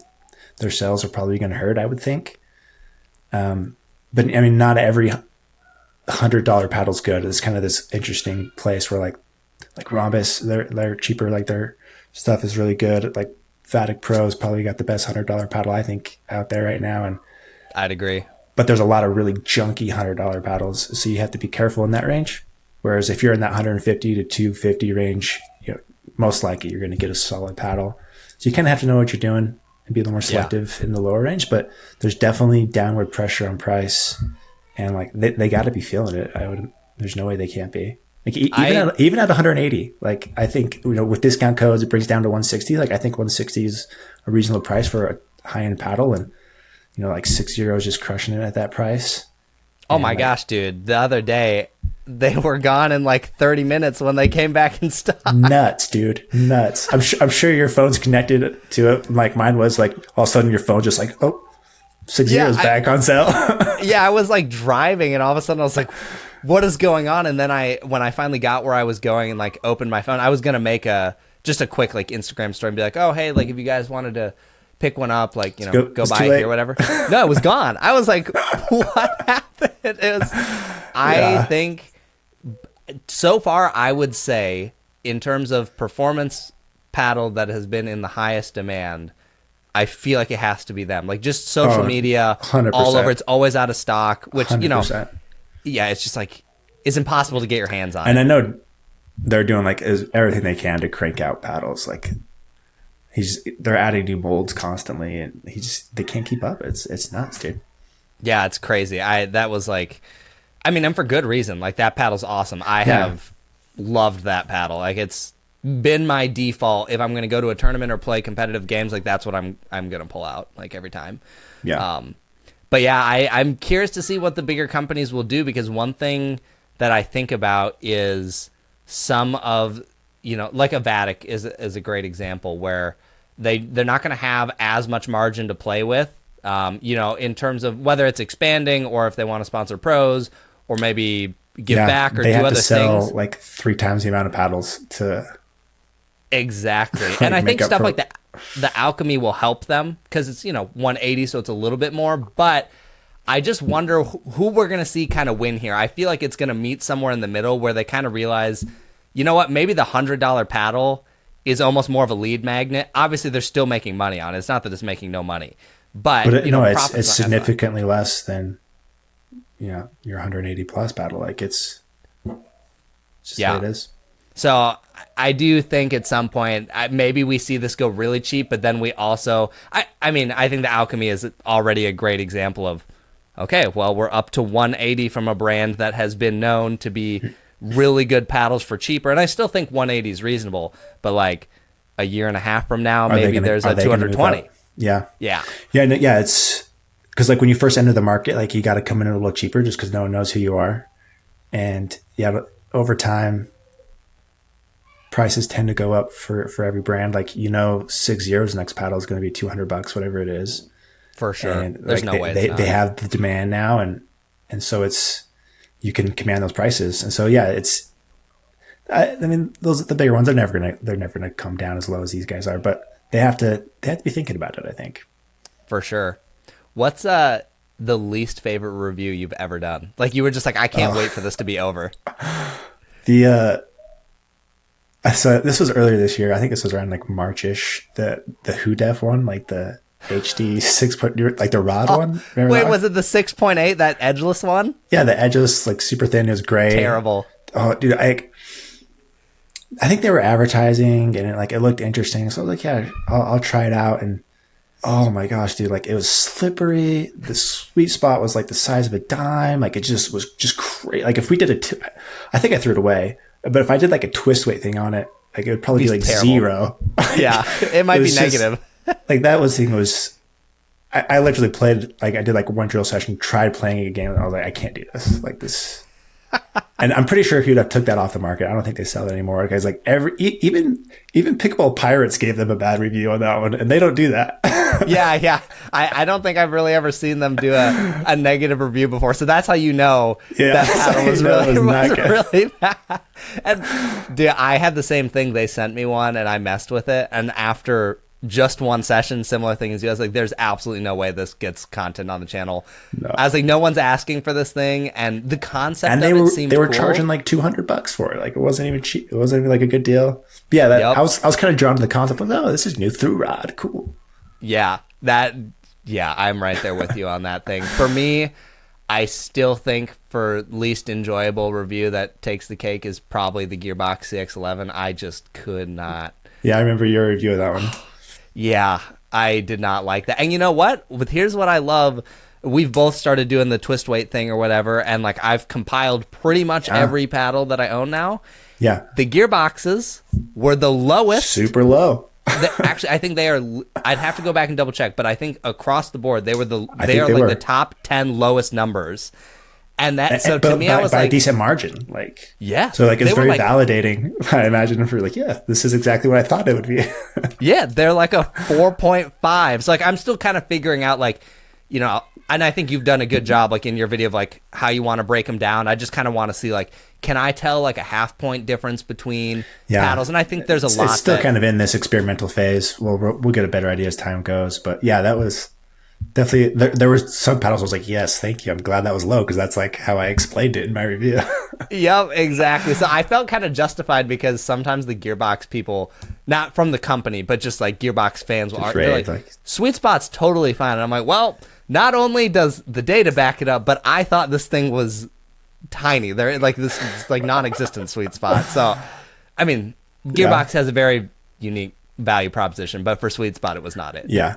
their sales are probably going to hurt, I would think. But I mean, not every $100 paddle's good. It's kind of this interesting place where like Rhombus, they're cheaper. Like, their stuff is really good. Like, Vatic Pro's probably got the best $100 paddle, I think, out there right now. And I'd agree. But there's a lot of really junky $100 paddles, so you have to be careful in that range. Whereas if you're in that 150 to 250 range, most likely you're going to get a solid paddle. So you kind of have to know what you're doing and be a little more selective in the lower range. But there's definitely downward pressure on price, and like they got to be feeling it. There's no way they can't be. Like even at 180, like I think with discount codes it brings down to 160. Like I think 160 is a reasonable price for a high end paddle, and like €6 just crushing it at that price. Oh my gosh, dude! The other day they were gone in like 30 minutes when they came back in stock. Nuts, dude, nuts! I'm sure your phone's connected to it. Like mine was. Like all of a sudden your phone just like €6 back on sale. Yeah, I was like driving, and all of a sudden I was like, what is going on? And then when I finally got where I was going and like opened my phone, I was gonna make just a quick like Instagram story and be like, oh hey, like if you guys wanted to pick one up, like go buy it here or whatever. No, it was gone. I was like, what happened? It was. I think so far I would say in terms of performance paddle that has been in the highest demand, I feel like it has to be them. Like just social media 100%. All over. It's always out of stock, which 100%. Yeah, it's just like it's impossible to get your hands on. And I know they're doing like everything they can to crank out paddles. Like they're adding new molds constantly, and they can't keep up. It's nuts, dude. Yeah, it's crazy. That was like, I mean, and for good reason. Like that paddle's awesome. I have loved that paddle. Like it's been my default if I'm going to go to a tournament or play competitive games. Like that's what I'm going to pull out like every time. Yeah. But yeah, I'm curious to see what the bigger companies will do, because one thing that I think about is some of, like a Vatic is a great example where they're not going to have as much margin to play with, in terms of whether it's expanding or if they want to sponsor pros or maybe give back or do other things. They have to sell like 3 times the amount of paddles to. Exactly. And I think stuff like that. The Alchemy will help them because it's 180, so it's a little bit more. But I just wonder who we're going to see kind of win here. I feel like it's going to meet somewhere in the middle where they kind of realize, you know what, maybe the $100 paddle is almost more of a lead magnet. Obviously, they're still making money on it. It's not that it's making no money, but it's significantly less than your 180 plus paddle. Like it's just the way it is. So I do think at some point, maybe we see this go really cheap, but then we also, I mean, I think the Alchemy is already a great example of, okay, well, we're up to 180 from a brand that has been known to be really good paddles for cheaper. And I still think 180 is reasonable, but like a year and a half from now, maybe there's a 220. Yeah. Yeah. Yeah. It's because like when you first enter the market, like you got to come in a little cheaper just because no one knows who you are. And yeah, but over time, prices tend to go up for every brand. Like, 6-Zero's next paddle is going to be $200, whatever it is. For sure. And There's like, no way they have the demand now, and so you can command those prices. And so yeah, I mean, those the bigger ones are never gonna come down as low as these guys are, but they have to be thinking about it, I think. For sure. What's the least favorite review you've ever done? Like, you were just like, I can't wait for this to be over. So this was earlier this year. I think this was around like March-ish. The HUDEF one, like the HD 6 like the rod one. Remember Wait, was it the 6.8, that edgeless one? Yeah, the edgeless, like super thin. It was gray. Terrible. Oh, dude, I think they were advertising and it looked interesting. So I was like, yeah, I'll try it out. And oh my gosh, dude, like it was slippery. The sweet spot was like the size of a dime. Like it just was just crazy. Like if we did I think I threw it away. But if I did like a twist weight thing on it, like it would probably be like terrible. 0. Yeah, it might be negative. Like that was I literally played, like I did like one drill session, tried playing a game, and I was like, I can't do this. Like this. And I'm pretty sure if you'd have took that off the market, I don't think they sell it anymore. Because like even Pickleball Pirates gave them a bad review on that one, and they don't do that. Yeah. I don't think I've really ever seen them do a negative review before. So that's how you know that paddle was really bad. And dude, I had the same thing. They sent me one, and I messed with it. And after just one session, similar thing as you, I was like, there's absolutely no way this gets content on the channel. No. I was like, no one's asking for this thing, and the concept and of it seemed they were cool. charging like $200 for it. Like it wasn't even cheap. It wasn't even like a good deal. But yeah, I was kind of drawn to the concept of, oh, this is new through rod, cool. Yeah, I'm right there with you on that thing. For me, I still think for least enjoyable review that takes the cake is probably the Gearbox CX11. I just could not. Yeah, I remember your review of that one. Yeah, I did not like that. And you know what? Here's what I love. We've both started doing the twist weight thing or whatever, and like I've compiled pretty much every paddle that I own now. Yeah. The gearboxes were the lowest. Super low. Actually, I think they are. I'd have to go back and double check, but I think across the board they are the top 10 lowest numbers. And that, so to me, I was by like, a decent margin, like, yeah. So like it's very validating. I imagine for like, yeah, this is exactly what I thought it would be. Yeah, they're like a 4.5. So like, I'm still kind of figuring out like, and I think you've done a good job like in your video of like how you want to break them down. I just kind of want to see like, can I tell like a half point difference between paddles? And I think there's a lot. It's still kind of in this experimental phase. We'll get a better idea as time goes. But yeah, that was definitely, there were some paddles I was like, yes, thank you. I'm glad that was low because that's like how I explained it in my review. Yep, exactly. So I felt kind of justified because sometimes the Gearbox people, not from the company, but just like Gearbox fans will argue, like, sweet spot's totally fine. And I'm like, well, not only does the data back it up, but I thought this thing was tiny. They're like this is like non-existent sweet spot. So, I mean, Gearbox has a very unique value proposition, but for sweet spot, it was not it. Yeah.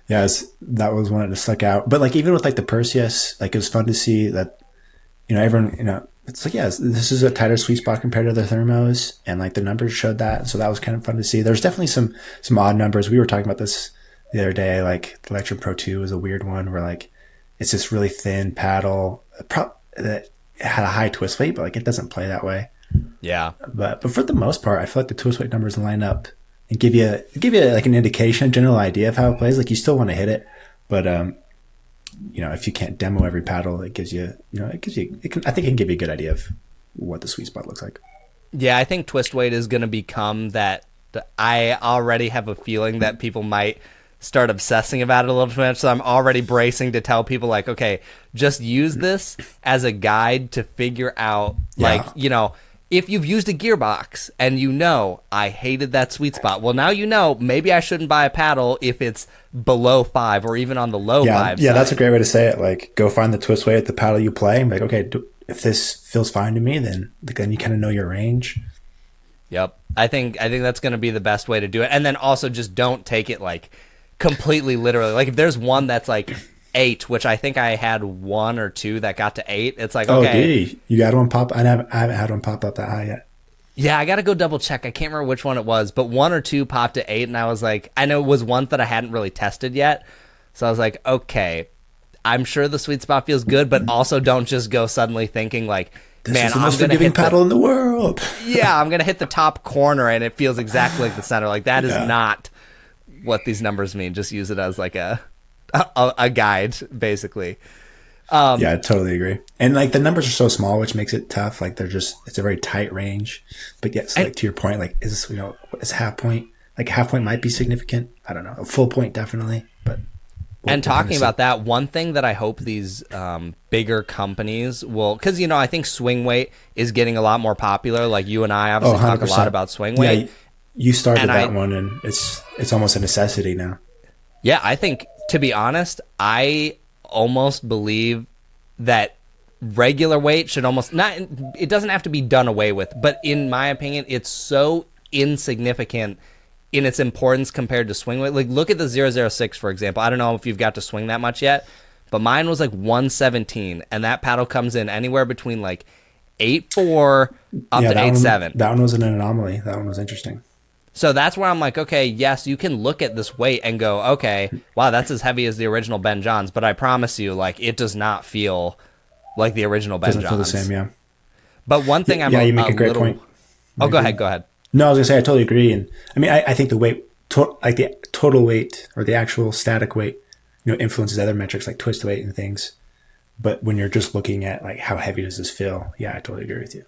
Yeah, that was one that stuck out. But like even with like the Perseus, like it was fun to see that, everyone, it's like, yeah, this is a tighter sweet spot compared to the thermos, and like the numbers showed that. So that was kind of fun to see. There's definitely some odd numbers. We were talking about this the other day. Like the Electrum Pro 2 was a weird one where like it's this really thin paddle that had a high twist weight, but like it doesn't play that way. Yeah. But for the most part, I feel like the twist weight numbers line up and give you like an indication, a general idea of how it plays. Like you still want to hit it, but if you can't demo every paddle, it gives you, I think it can give you a good idea of what the sweet spot looks like. Yeah, I think twist weight is going to become that. I already have a feeling that people might start obsessing about it a little too much. So I'm already bracing to tell people like, okay, just use this as a guide to figure out if you've used a gearbox and I hated that sweet spot. Well, now maybe I shouldn't buy a paddle if it's below 5 or even on the low 5 Yeah, side. that's a great way to say it. Like, go find the twist weight at the paddle you play and be like, okay, if this feels fine to me, then you kind of know your range. Yep. I think that's going to be the best way to do it. And then also just don't take it like completely literally. Like if there's one that's like 8, which I think I had 1 or 2 that got to 8. It's like, okay. Oh, did you got one pop? I haven't had one pop up that high yet. Yeah, I got to go double check. I can't remember which one it was, but 1 or 2 popped to 8, and I was like, I know it was one that I hadn't really tested yet. So I was like, okay, I'm sure the sweet spot feels good, but also don't just go suddenly thinking like, This is the most forgiving paddle in the world. Yeah, I'm going to hit the top corner and it feels exactly like the center. Like that is not what these numbers mean. Just use it as like a guide, basically. Yeah, I totally agree. And like the numbers are so small, which makes it tough. Like it's a very tight range. But yes, like to your point, like is half point, like half point might be significant. I don't know. A full point definitely, but. And talking about that, one thing that I hope these bigger companies will, because, I think swing weight is getting a lot more popular. Like you and I obviously talk a lot about swing weight. Yeah, you started that one, and it's almost a necessity now. Yeah, I think, to be honest, I almost believe that regular weight should almost not, it doesn't have to be done away with, but in my opinion, it's so insignificant in its importance compared to swing weight. Like look at the 006, for example. I don't know if you've got to swing that much yet, but mine was like 117, and that paddle comes in anywhere between like 8.4 up to 8.7. That one was an anomaly. That one was interesting. So that's where I'm like, okay, yes, you can look at this weight and go, okay, wow, that's as heavy as the original Ben Johns, but I promise you, like, it does not feel like the original Ben Johns. Doesn't feel the same, yeah. But one thing you make a great point. Go ahead. No, I was gonna say I totally agree, and I mean I think the weight, like the total weight or the actual static weight, influences other metrics like twist weight and things. But when you're just looking at like how heavy does this feel, yeah, I totally agree with you.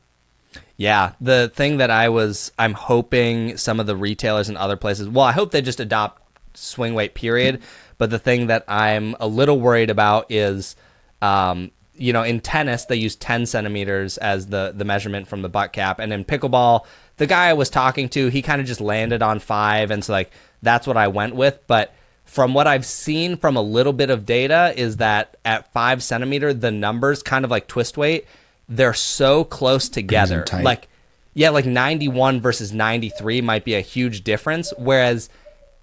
Yeah, the thing that I'm hoping some of the retailers and other places, well, I hope they just adopt swing weight, period. But the thing that I'm a little worried about is, in tennis, they use 10 centimeters as the measurement from the butt cap. And in pickleball, the guy I was talking to, he kind of just landed on 5. And so, like, that's what I went with. But from what I've seen from a little bit of data is that at 5 centimeter, the numbers, kind of like twist weight, they're so close together. Like 91 versus 93 might be a huge difference. Whereas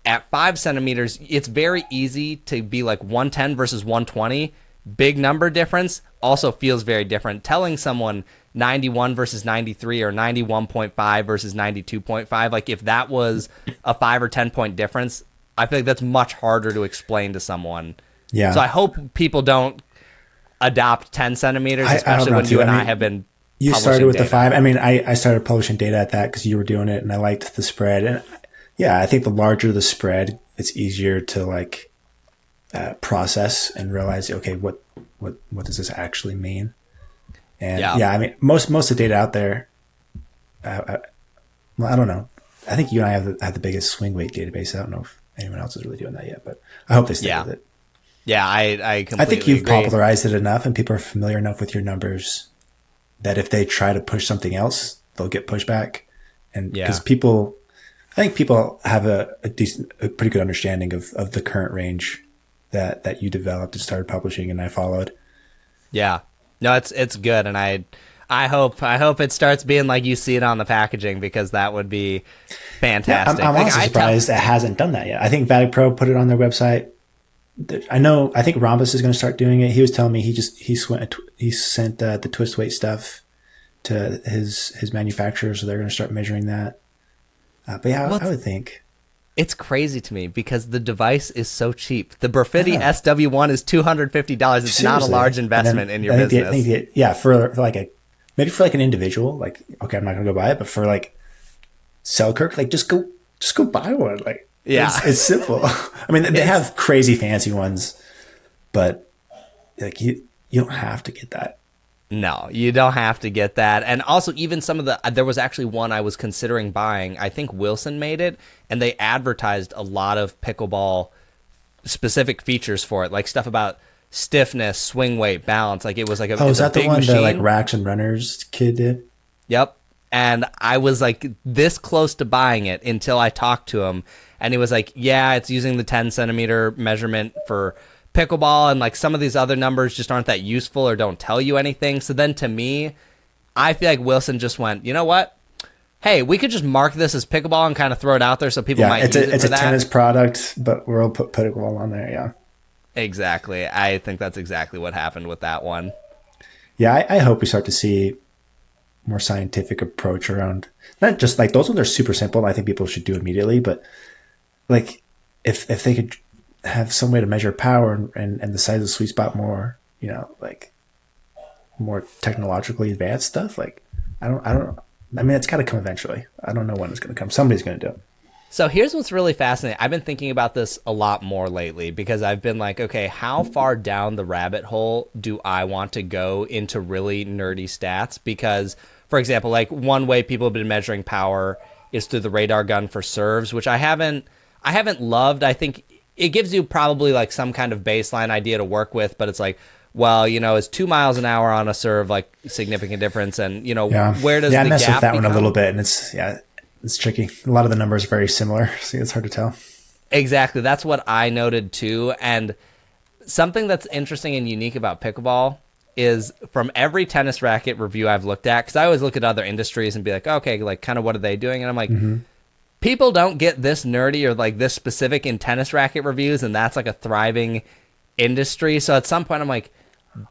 at 5 centimeters, it's very easy to be like 110 versus 120. Big number difference also feels very different. Telling someone 91 versus 93 or 91.5 versus 92.5, like if that was a 5 or 10 point difference, I feel like that's much harder to explain to someone. Yeah. So I hope people don't adopt 10 centimeters, especially when you and I have been. You started with the 5. I mean, I started publishing data at that because you were doing it, and I liked the spread. And yeah, I think the larger the spread, it's easier to like process and realize, okay, what does this actually mean? And yeah, I mean, most of the data out there, well, I don't know. I think you and I have the biggest swing weight database. I don't know if anyone else is really doing that yet, but I hope they stick with it. Yeah, I completely think you've agree. popularized it enough, and people are familiar enough with your numbers that if they try to push something else, they'll get pushback. And because I think people have a pretty good understanding of the current range that you developed and started publishing, and I followed. Yeah, no, it's good, and I hope it starts being like you see it on the packaging, because that would be fantastic. Yeah, I'm also surprised it hasn't done that yet. I think Vatic Pro put it on their website. I think Rhombus is going to start doing it. He was telling me he sent the twist weight stuff to his manufacturer, so they're going to start measuring that. But yeah, I would think. It's crazy to me because the device is so cheap. The Brafiti SW1 is $250. It's Seriously. Not a large investment in your business. For like an individual, like, okay, I'm not going to go buy it, but for like Selkirk, like just go buy one. Like, yeah, it's simple. I mean, they have crazy fancy ones, but like you don't have to get that. No, you don't have to get that. And also, even some of there was actually one I was considering buying. I think Wilson made it, and they advertised a lot of pickleball specific features for it, like stuff about stiffness, swing weight, balance. Like it was like is that the one that like Racks and Runners kid did? Yep. And I was like this close to buying it until I talked to him, and he was like, yeah, it's using the 10 centimeter measurement for pickleball, and like some of these other numbers just aren't that useful or don't tell you anything. So then to me, I feel like Wilson just went, you know what? Hey, we could just mark this as pickleball and kind of throw it out there so people might use it for that. It's a tennis product, but we'll put pickleball on there, yeah. Exactly. I think that's exactly what happened with that one. Yeah, I hope we start to see more scientific approach around, not just like those ones are super simple and I think people should do immediately, but like if they could have some way to measure power and the size of the sweet spot more, like more technologically advanced stuff. Like, I mean, it's got to come eventually. I don't know when it's going to come. Somebody's going to do it. So here's what's really fascinating. I've been thinking about this a lot more lately because I've been like, okay, how far down the rabbit hole do I want to go into really nerdy stats? Because, for example, like one way people have been measuring power is through the radar gun for serves, which I haven't loved. I think it gives you probably like some kind of baseline idea to work with, but it's like, well, is 2 miles an hour on a serve like significant difference? And, where does the gap I messed with that one a become? little bit, and it's tricky. A lot of the numbers are very similar, so it's hard to tell. Exactly. That's what I noted too. And something that's interesting and unique about pickleball is from every tennis racket review I've looked at, because I always look at other industries and be like, okay, like kind of what are they doing? And I'm like, people don't get this nerdy or like this specific in tennis racket reviews, and that's like a thriving industry. So at some point I'm like,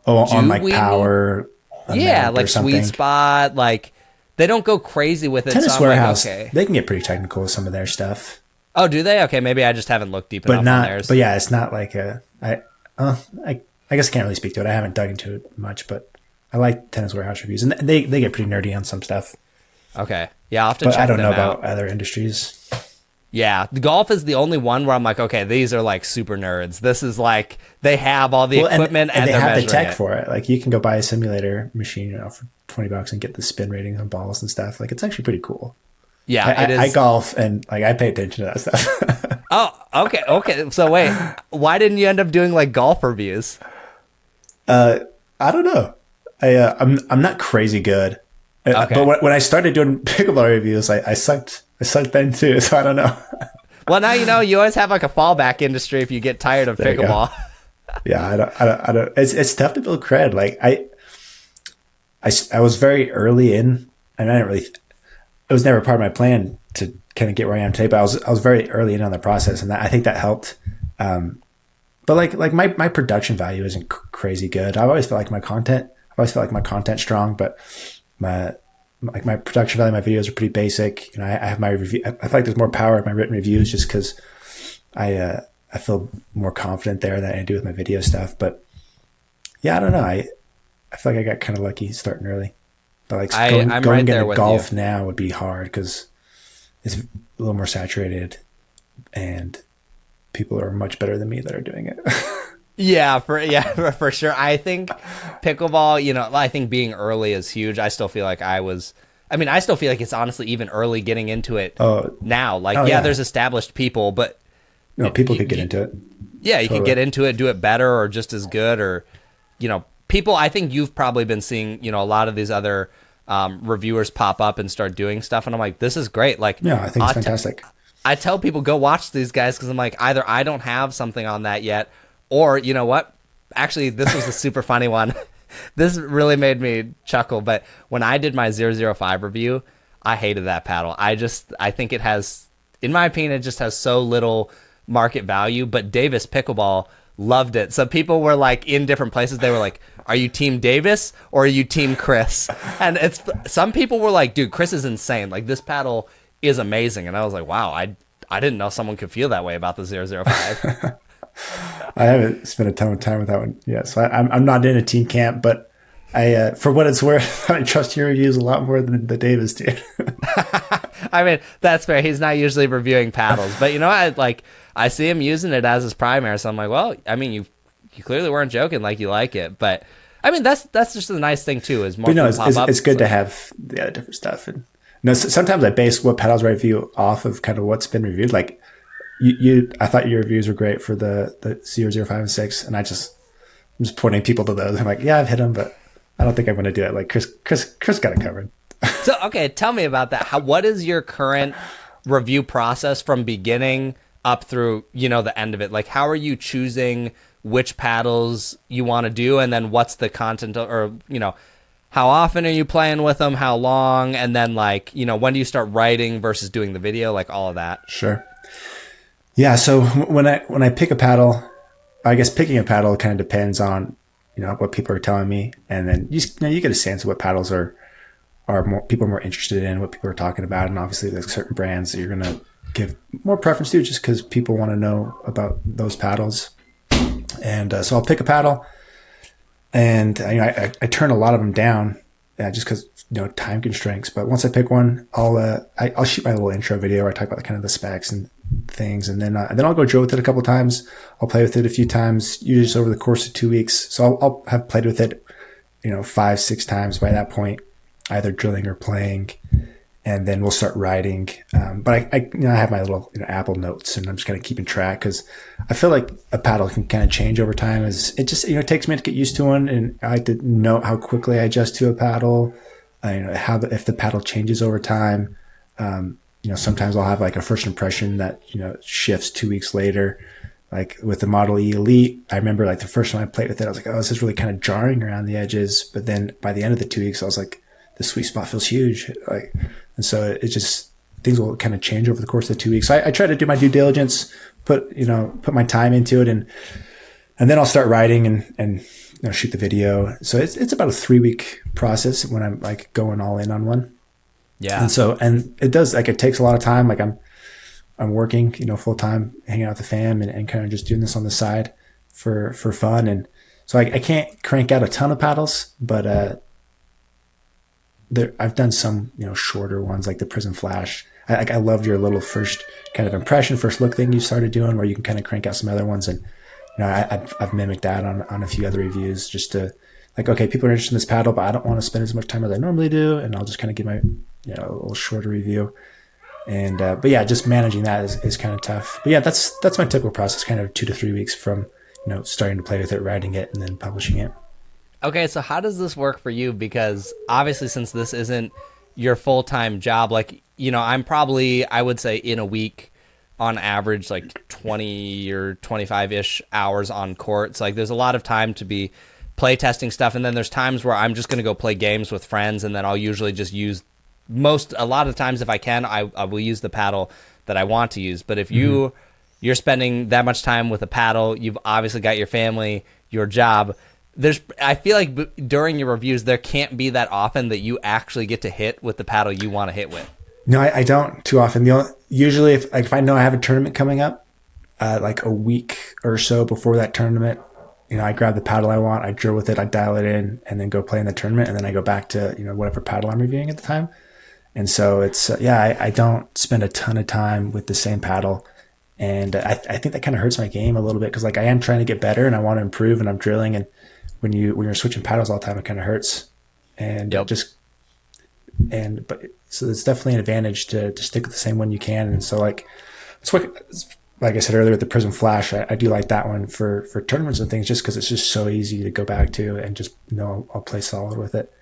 on like power. Yeah, like sweet spot, like they don't go crazy with it. Tennis so Warehouse, like, okay. They can get pretty technical with some of their stuff. Oh, do they? Okay, maybe I just haven't looked deep enough on theirs. But yeah, it's not like I guess I can't really speak to it. I haven't dug into it much, but I like Tennis Warehouse reviews, and they get pretty nerdy on some stuff. Okay, yeah, I'll have to check them out. But I don't know about other industries. Yeah, the golf is the only one where I'm like, okay, these are like super nerds. This is like they have all the equipment and they they're have the tech it. for it. Like you can go buy a simulator machine, for $20 and get the spin ratings on balls and stuff. Like it's actually pretty cool. Yeah, it is. I golf and like I pay attention to that stuff. Oh, okay. So wait, why didn't you end up doing like golf reviews? I don't know. I'm not crazy good. Okay. But when I started doing pickleball reviews, I sucked. I sucked then too, so I don't know. Well, now you always have like a fallback industry if you get tired of pickleball. Yeah, I don't. It's tough to build cred. Like I was very early in, and I didn't really. It was never part of my plan to kind of get where I am today. But I was very early in on the process, and I think that helped. But like my production value isn't crazy good. I've always felt like my content's strong, but my production value, my videos are pretty basic. I have my review. I feel like there's more power in my written reviews just because I feel more confident there than I do with my video stuff. But yeah, I don't know. I feel like I got kind of lucky starting early. But like going right into golf now would be hard because it's a little more saturated and people are much better than me that are doing it. Yeah, for sure. I think pickleball, I think being early is huge. I still feel like I still feel like it's honestly even early getting into it now. Like, there's established people, but people could get into it. Yeah, you could get into it, do it better or just as good, or people. I think you've probably been seeing a lot of these other reviewers pop up and start doing stuff, and I'm like, this is great. Like, yeah, I think it's fantastic. I tell people go watch these guys because I'm like, either I don't have something on that yet. Or, you know what? Actually, this was a super funny one. This really made me chuckle. But when I did my 005 review, I hated that paddle. I think it has, in my opinion, it just has so little market value. But Davis Pickleball loved it. So people were like in different places. They were like, are you team Davis or are you team Chris? And some people were like, dude, Chris is insane. Like this paddle is amazing. And I was like, wow, I didn't know someone could feel that way about the 005. I haven't spent a ton of time with that one yet, so I'm not in a team camp. But I, for what it's worth, I trust your reviews a lot more than the Davis dude. I mean, that's fair. He's not usually reviewing paddles, but I see him using it as his primary, so I'm like, well, I mean, you clearly weren't joking, like you like it, but I mean, that's just a nice thing too. Is more it's good to have the different stuff, and sometimes I base what paddles I review off of kind of what's been reviewed, like. I thought your reviews were great for the 005 and 6, and I'm just pointing people to those. I'm like, yeah, I've hit them, but I don't think I'm going to do it. Like Chris got it covered. So, okay, tell me about that. What is your current review process from beginning up through, the end of it? Like, how are you choosing which paddles you want to do, and then what's the content, or, how often are you playing with them, how long, and then, like, when do you start writing versus doing the video, like all of that? Sure. Yeah, so when I pick a paddle, I guess picking a paddle kind of depends on what people are telling me, and then you get a sense of what paddles are more people are more interested in, what people are talking about, and obviously there's certain brands that you're gonna give more preference to just because people want to know about those paddles. And so I'll pick a paddle, And I turn a lot of them down, just because time constraints. But once I pick one, I'll shoot my little intro video where I talk about kind of the specs and things, and then I'll go drill with it a couple times. I'll play with it a few times, usually just over the course of 2 weeks. So I'll have played with it, 5-6 times by that point, either drilling or playing. And then we'll start writing. But I have my little Apple Notes, and I'm just kind of keeping track, because I feel like a paddle can kind of change over time. As it just it takes me to get used to one, and I like to know how quickly I adjust to a paddle. If the paddle changes over time. Sometimes I'll have like a first impression that shifts 2 weeks later. Like with the Model E Elite, I remember like the first time I played with it, I was like, oh, this is really kind of jarring around the edges. But then by the end of the 2 weeks, I was like, the sweet spot feels huge. And so it just, things will kind of change over the course of the 2 weeks. So I try to do my due diligence, put my time into it, and then I'll start writing and shoot the video. So it's about a 3-week process when I'm like going all in on one. Yeah. And it does, like, it takes a lot of time. Like I'm working, full time, hanging out with the fam, and kind of just doing this on the side for fun. And so I can't crank out a ton of paddles, but, I've done some, shorter ones like the Prism Flash. I loved your little first kind of impression, first look thing you started doing, where you can kind of crank out some other ones. And, I've mimicked that on a few other reviews, just to like, okay, people are interested in this paddle, but I don't want to spend as much time as I normally do. And I'll just kind of give my, a little shorter review. And, but yeah, just managing that is kind of tough. But yeah, that's my typical process, kind of 2 to 3 weeks from, starting to play with it, writing it, and then publishing it. Okay, so how does this work for you? Because obviously, since this isn't your full-time job, like, I'm probably, I would say in a week, on average, like 20 or 25-ish hours on court. So like there's a lot of time to be play testing stuff. And then there's times where I'm just going to go play games with friends, and then I'll usually just use a lot of times, if I can, I will use the paddle that I want to use. But if you're spending that much time with a paddle, you've obviously got your family, your job. I feel like during your reviews, there can't be that often that you actually get to hit with the paddle you want to hit with. No, I don't too often. Usually if I know I have a tournament coming up, like a week or so before that tournament, I grab the paddle I want, I drill with it, I dial it in, and then go play in the tournament. And then I go back to, whatever paddle I'm reviewing at the time. And so it's, I don't spend a ton of time with the same paddle. And I think that kind of hurts my game a little bit, because like I am trying to get better and I want to improve, and I'm drilling. And when you're switching paddles all the time, it kind of hurts. And yep. But so it's definitely an advantage to stick with the same one you can. And so like I said earlier, with the Prism Flash, I do like that one for tournaments and things, just because it's just so easy to go back to and just I'll play solid with it.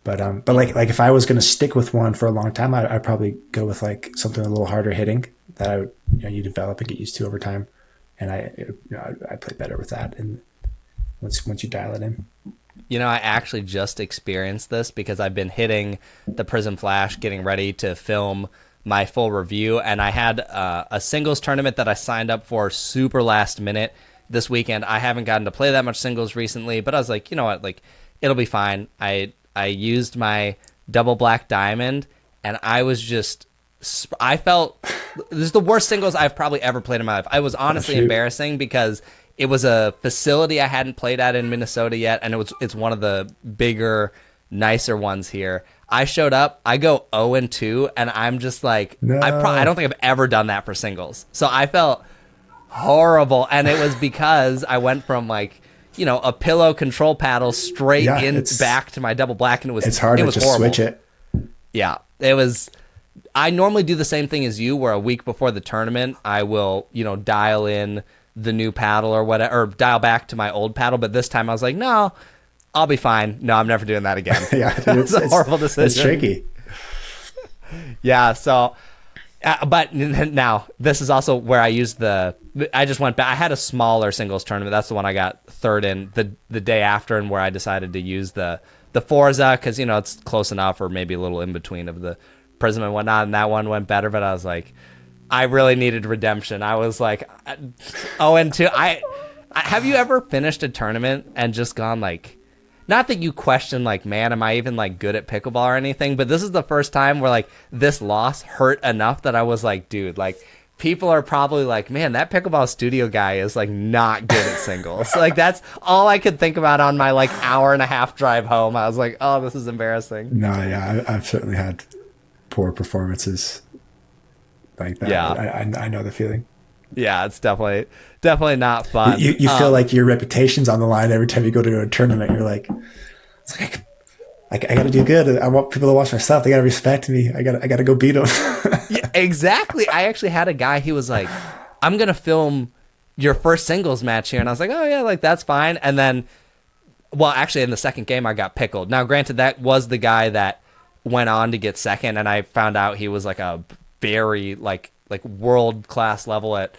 But like if I was going to stick with one for a long time, I'd probably go with like something a little harder hitting that I would you develop and get used to over time. And I play better with that, and once you dial it in. I actually just experienced this because I've been hitting the Prism Flash, getting ready to film my full review, and I had a singles tournament that I signed up for super last minute this weekend. I haven't gotten to play that much singles recently, but I was like, you know what, like it'll be fine. I used my double black diamond, and I felt this is the worst singles I've probably ever played in my life. I was honestly embarrassing, because it was a facility I hadn't played at in Minnesota yet, and it's one of the bigger, nicer ones here. I showed up, I go 0-2, and I'm just like, no. I don't think I've ever done that for singles. So I felt horrible, and it was because I went from like, a pillow control paddle straight back to my double black, and it's hard to just horrible. Switch it. Yeah, it was. I normally do the same thing as you, where a week before the tournament, I will, dial in the new paddle or whatever, or dial back to my old paddle. But this time I was like, no, I'll be fine. No, I'm never doing that again. Yeah, it's a horrible decision. It's tricky. Yeah. So, but now this is also where I just went back. I had a smaller singles tournament. That's the one I got third in the day after, and where I decided to use the Forza, because, it's close enough, or maybe a little in between of the Prism and whatnot. And that one went better, but I was like, I really needed redemption. I was like, 0-2. Have you ever finished a tournament and just gone like, not that you question like, man, am I even like good at pickleball or anything? But this is the first time where like this loss hurt enough that I was like, dude, like people are probably like, man, that pickleball studio guy is like not good at singles. Like that's all I could think about on my like hour and a half drive home. I was like, oh, this is embarrassing. No, yeah, I've certainly had poor performances like that. Yeah. I know the feeling. Yeah, it's definitely not fun. You feel like your reputation's on the line every time you go to a tournament. You're like, it's like I got to do good. I want people to watch my stuff. They got to respect me. I got to go beat them. Yeah, exactly. I actually had a guy. He was like, "I'm gonna film your first singles match here," and I was like, "Oh yeah, like that's fine." And then, well, actually, in the second game, I got pickled. Now, granted, that was the guy that went on to get second, and I found out he was like a very like world class level at.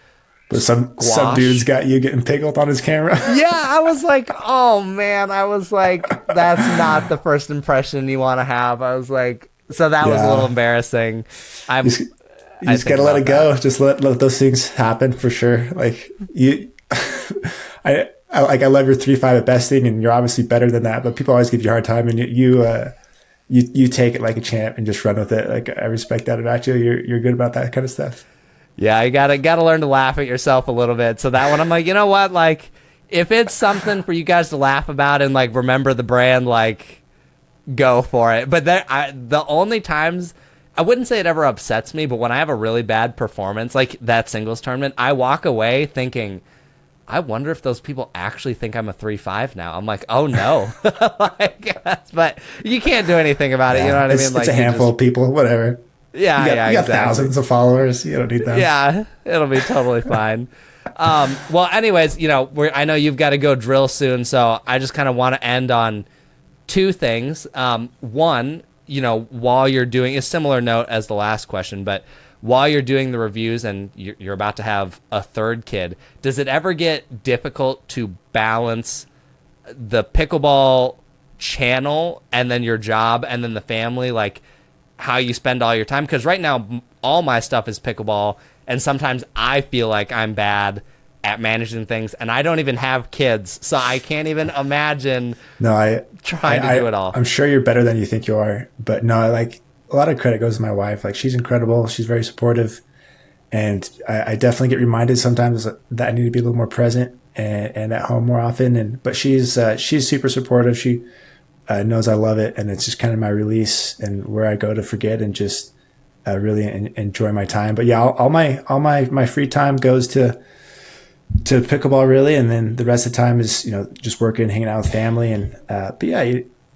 But some dude's got you getting pickled on his camera. Yeah, I was like, oh man, I was like, that's not the first impression you want to have. I was like, so that was a little embarrassing. You just gotta let it go. Just let those things happen for sure. Like you, I love your 3-5 at besting, and you're obviously better than that. But people always give you a hard time, and you take it like a champ and just run with it. Like I respect that about you. You're good about that kind of stuff. Yeah, you gotta learn to laugh at yourself a little bit. So that one, I'm like, you know what? Like, if it's something for you guys to laugh about and like remember the brand, like, go for it. But the only times, I wouldn't say it ever upsets me, but when I have a really bad performance, like that singles tournament, I walk away thinking, I wonder if those people actually think I'm a 3-5 now. I'm like, oh no. But you can't do anything about it. You know what I mean? Like, it's a handful of people, whatever. Yeah, you got exactly. Thousands of followers. You don't need them. Yeah, it'll be totally fine. Well, anyways, I know you've got to go drill soon, so I just kind of want to end on two things. One, while you're doing a similar note as the last question, but while you're doing the reviews and you're about to have a third kid, does it ever get difficult to balance the pickleball channel and then your job and then the family, like how you spend all your time? Because right now all my stuff is pickleball, and sometimes I feel like I'm bad at managing things, and I don't even have kids, so I can't even imagine trying to do it all. I'm sure you're better than you think you are, but no, like a lot of credit goes to my wife. Like she's incredible. She's very supportive, and I definitely get reminded sometimes that I need to be a little more present and at home more often. But she's super supportive. She knows I love it, and it's just kind of my release and where I go to forget and just really enjoy my time. But yeah, all my free time goes to pickleball really, and then the rest of the time is just working, hanging out with family, and but yeah,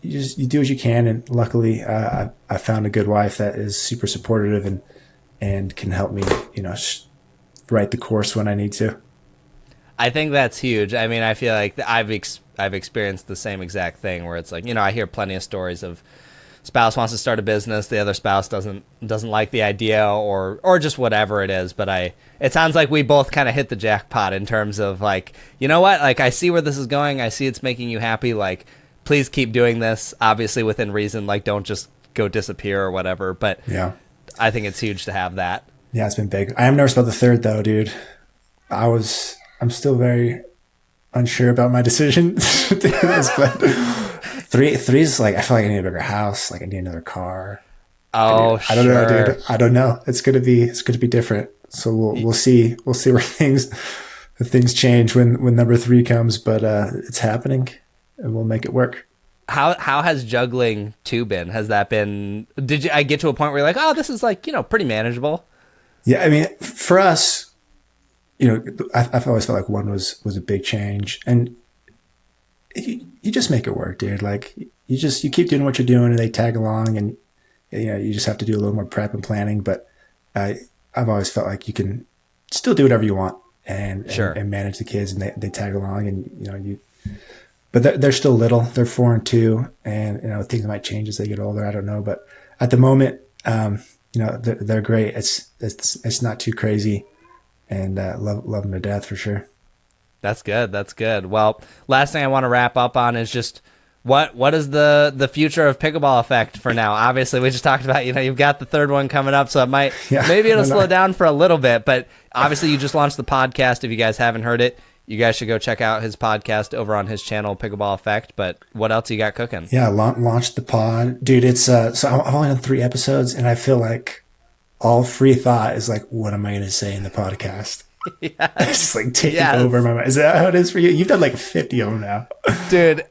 you do what you can, and luckily I found a good wife that is super supportive and can help me write the course when I need to. I think that's huge. I mean, I feel like I've experienced the same exact thing where it's like, I hear plenty of stories of spouse wants to start a business, the other spouse doesn't like the idea or just whatever it is. But it sounds like we both kind of hit the jackpot in terms of like, you know what? Like I see where this is going. I see it's making you happy. Like, please keep doing this, obviously within reason. Like, don't just go disappear or whatever. But yeah, I think it's huge to have that. Yeah, it's been big. I am nervous about the third though, dude. I'm still very unsure about my decision to do this, but three's like, I feel like I need a bigger house. Like I need another car. Oh, I don't know, dude. I don't know. It's gonna be different. So we'll see where things change when number 3 comes, but it's happening and we'll make it work. How has juggling 2 been? Has that been, did I get to a point where you're like, oh, this is like, pretty manageable? Yeah. I mean, for us, I've always felt like 1 was a big change, and you just make it work, dude. Like you keep doing what you're doing, and they tag along, and you just have to do a little more prep and planning. But I've always felt like you can still do whatever you want and manage the kids, and they tag along, and but they're still little. They're 4 and 2, and things might change as they get older. I don't know, but at the moment, they're great. It's not too crazy. And love them to death for sure. That's good. Well, last thing I want to wrap up on is just what is the future of Pickleball Effect for now? Obviously, we just talked about you've got the third one coming up, so it might maybe it'll slow down for a little bit. But obviously, you just launched the podcast. If you guys haven't heard it, you guys should go check out his podcast over on his channel, Pickleball Effect. But what else you got cooking? Yeah, launched the pod, dude. It's so I've only done 3 episodes, and I feel like all free thought is like, what am I going to say in the podcast? Yes. It's just like taking over my mind. Is that how it is for you? You've done like 50 of them now. Dude,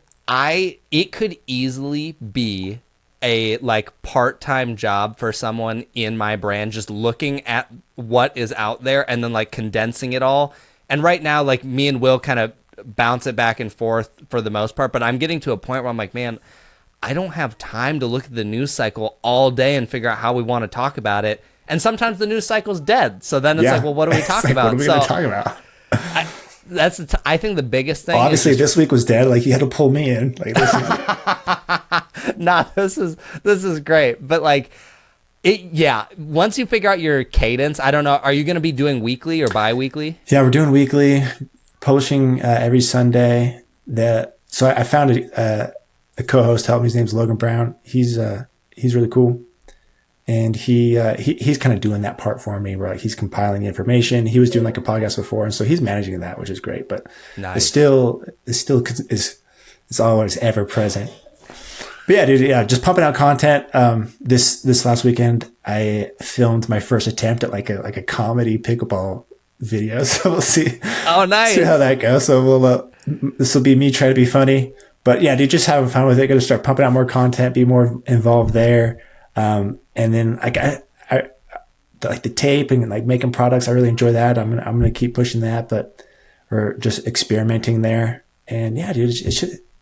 it could easily be a like part-time job for someone in my brand, just looking at what is out there and then like condensing it all. And right now, like me and Will kind of bounce it back and forth for the most part, but I'm getting to a point where I'm like, man, I don't have time to look at the news cycle all day and figure out how we want to talk about it. And sometimes the news cycle's dead. So then it's like, well, what do we talk about? What are we going to talk about? I think the biggest thing. Obviously, this week was dead. Like you had to pull me in. Like this is. Nah, this is great. But like, once you figure out your cadence, I don't know. Are you going to be doing weekly or bi-weekly? Yeah, we're doing weekly, publishing every Sunday. So I found a co-host to help me. His name's Logan Brown. He's really cool. And he's kind of doing that part for me where like he's compiling the information. He was doing like a podcast before. And so he's managing that, which is great, but it's always ever present. But yeah, dude, just pumping out content. This last weekend, I filmed my first attempt at like a comedy pickleball video. So we'll see. Oh, nice. See how that goes. So this will be me trying to be funny, but yeah, dude, just having fun with it. Going to start pumping out more content, be more involved there. And then I like the tape and like making products. I really enjoy that. I'm gonna keep pushing that, or just experimenting there. And yeah, dude,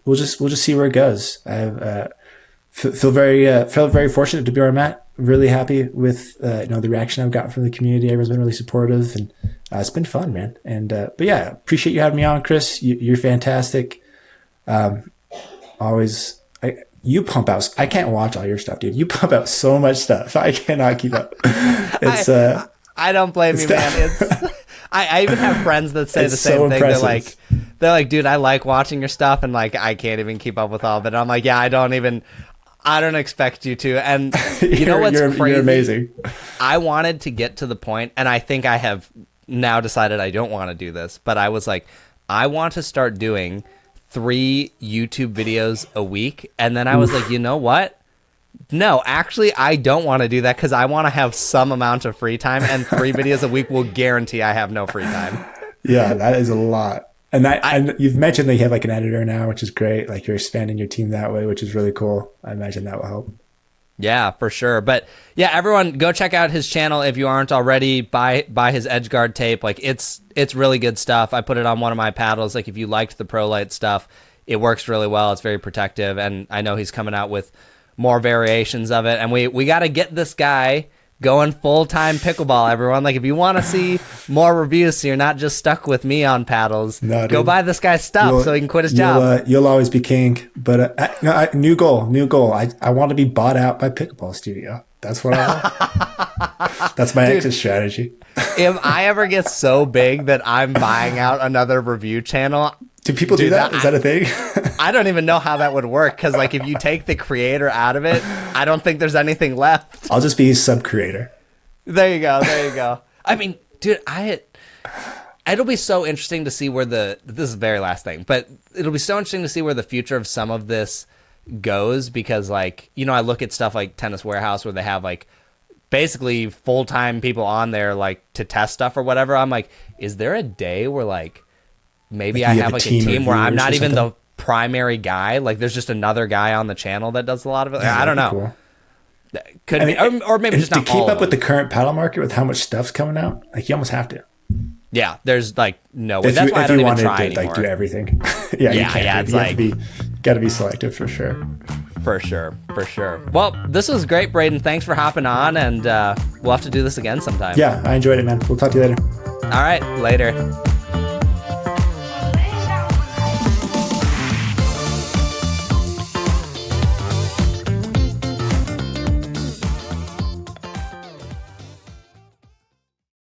we'll just see where it goes. I feel very fortunate to be where I'm at. Really happy with the reaction I've gotten from the community. Everyone's been really supportive, and it's been fun, man. And but yeah, appreciate you having me on, Chris. You're fantastic. Always. You pump out. I can't watch all your stuff, dude. You pump out so much stuff. I cannot keep up. It's I don't blame you, man. I even have friends that say the same thing. Impressive. They're like, dude, I like watching your stuff, and like I can't even keep up with all of it. And I'm like, yeah, I don't expect you to. And you know what's crazy? You're amazing. I wanted to get to the point, and I think I have now decided I don't want to do this, but I was like, I want to start doing 3 YouTube videos a week. And then I was like, you know what? No, actually, I don't want to do that because I want to have some amount of free time, and 3 videos a week will guarantee I have no free time. Yeah, that is a lot. And you've mentioned that you have like an editor now, which is great. Like you're expanding your team that way, which is really cool. I imagine that will help. Yeah, for sure. But yeah, everyone go check out his channel if you aren't already. Buy his EdgeGuard tape. Like it's really good stuff. I put it on one of my paddles. Like if you liked the Pro Light stuff, it works really well. It's very protective, and I know he's coming out with more variations of it. And we got to get this guy going full-time pickleball, everyone. Like if you want to see more reviews so you're not just stuck with me on paddles, go buy this guy's stuff so he can quit his job. You'll always be king. But new goal. I want to be bought out by Pickleball Studio. That's what I want. That's my exit strategy. If I ever get so big that I'm buying out another review channel... Do people do that? Is that a thing? I don't even know how that would work, because like if you take the creator out of it, I don't think there's anything left. I'll just be sub-creator. There you go. I mean, dude, it'll be so interesting to see where this is the very last thing, but it'll be so interesting to see where the future of some of this goes, because like, I look at stuff like Tennis Warehouse where they have like basically full-time people on there like to test stuff or whatever. I'm like, is there a day where like maybe I have like a team where I'm not even the primary guy? Like there's just another guy on the channel that does a lot of it. I don't know. Cool. Could be, or maybe just not to keep up with the current paddle market with how much stuff's coming out. Like you almost have to. Yeah, there's like no way. That's why I don't even try anymore. Like do everything. Yeah, you can't. It's like got to be selective for sure. For sure. Well, this was great, Braydon. Thanks for hopping on, and we'll have to do this again sometime. Yeah, I enjoyed it, man. We'll talk to you later. All right, later.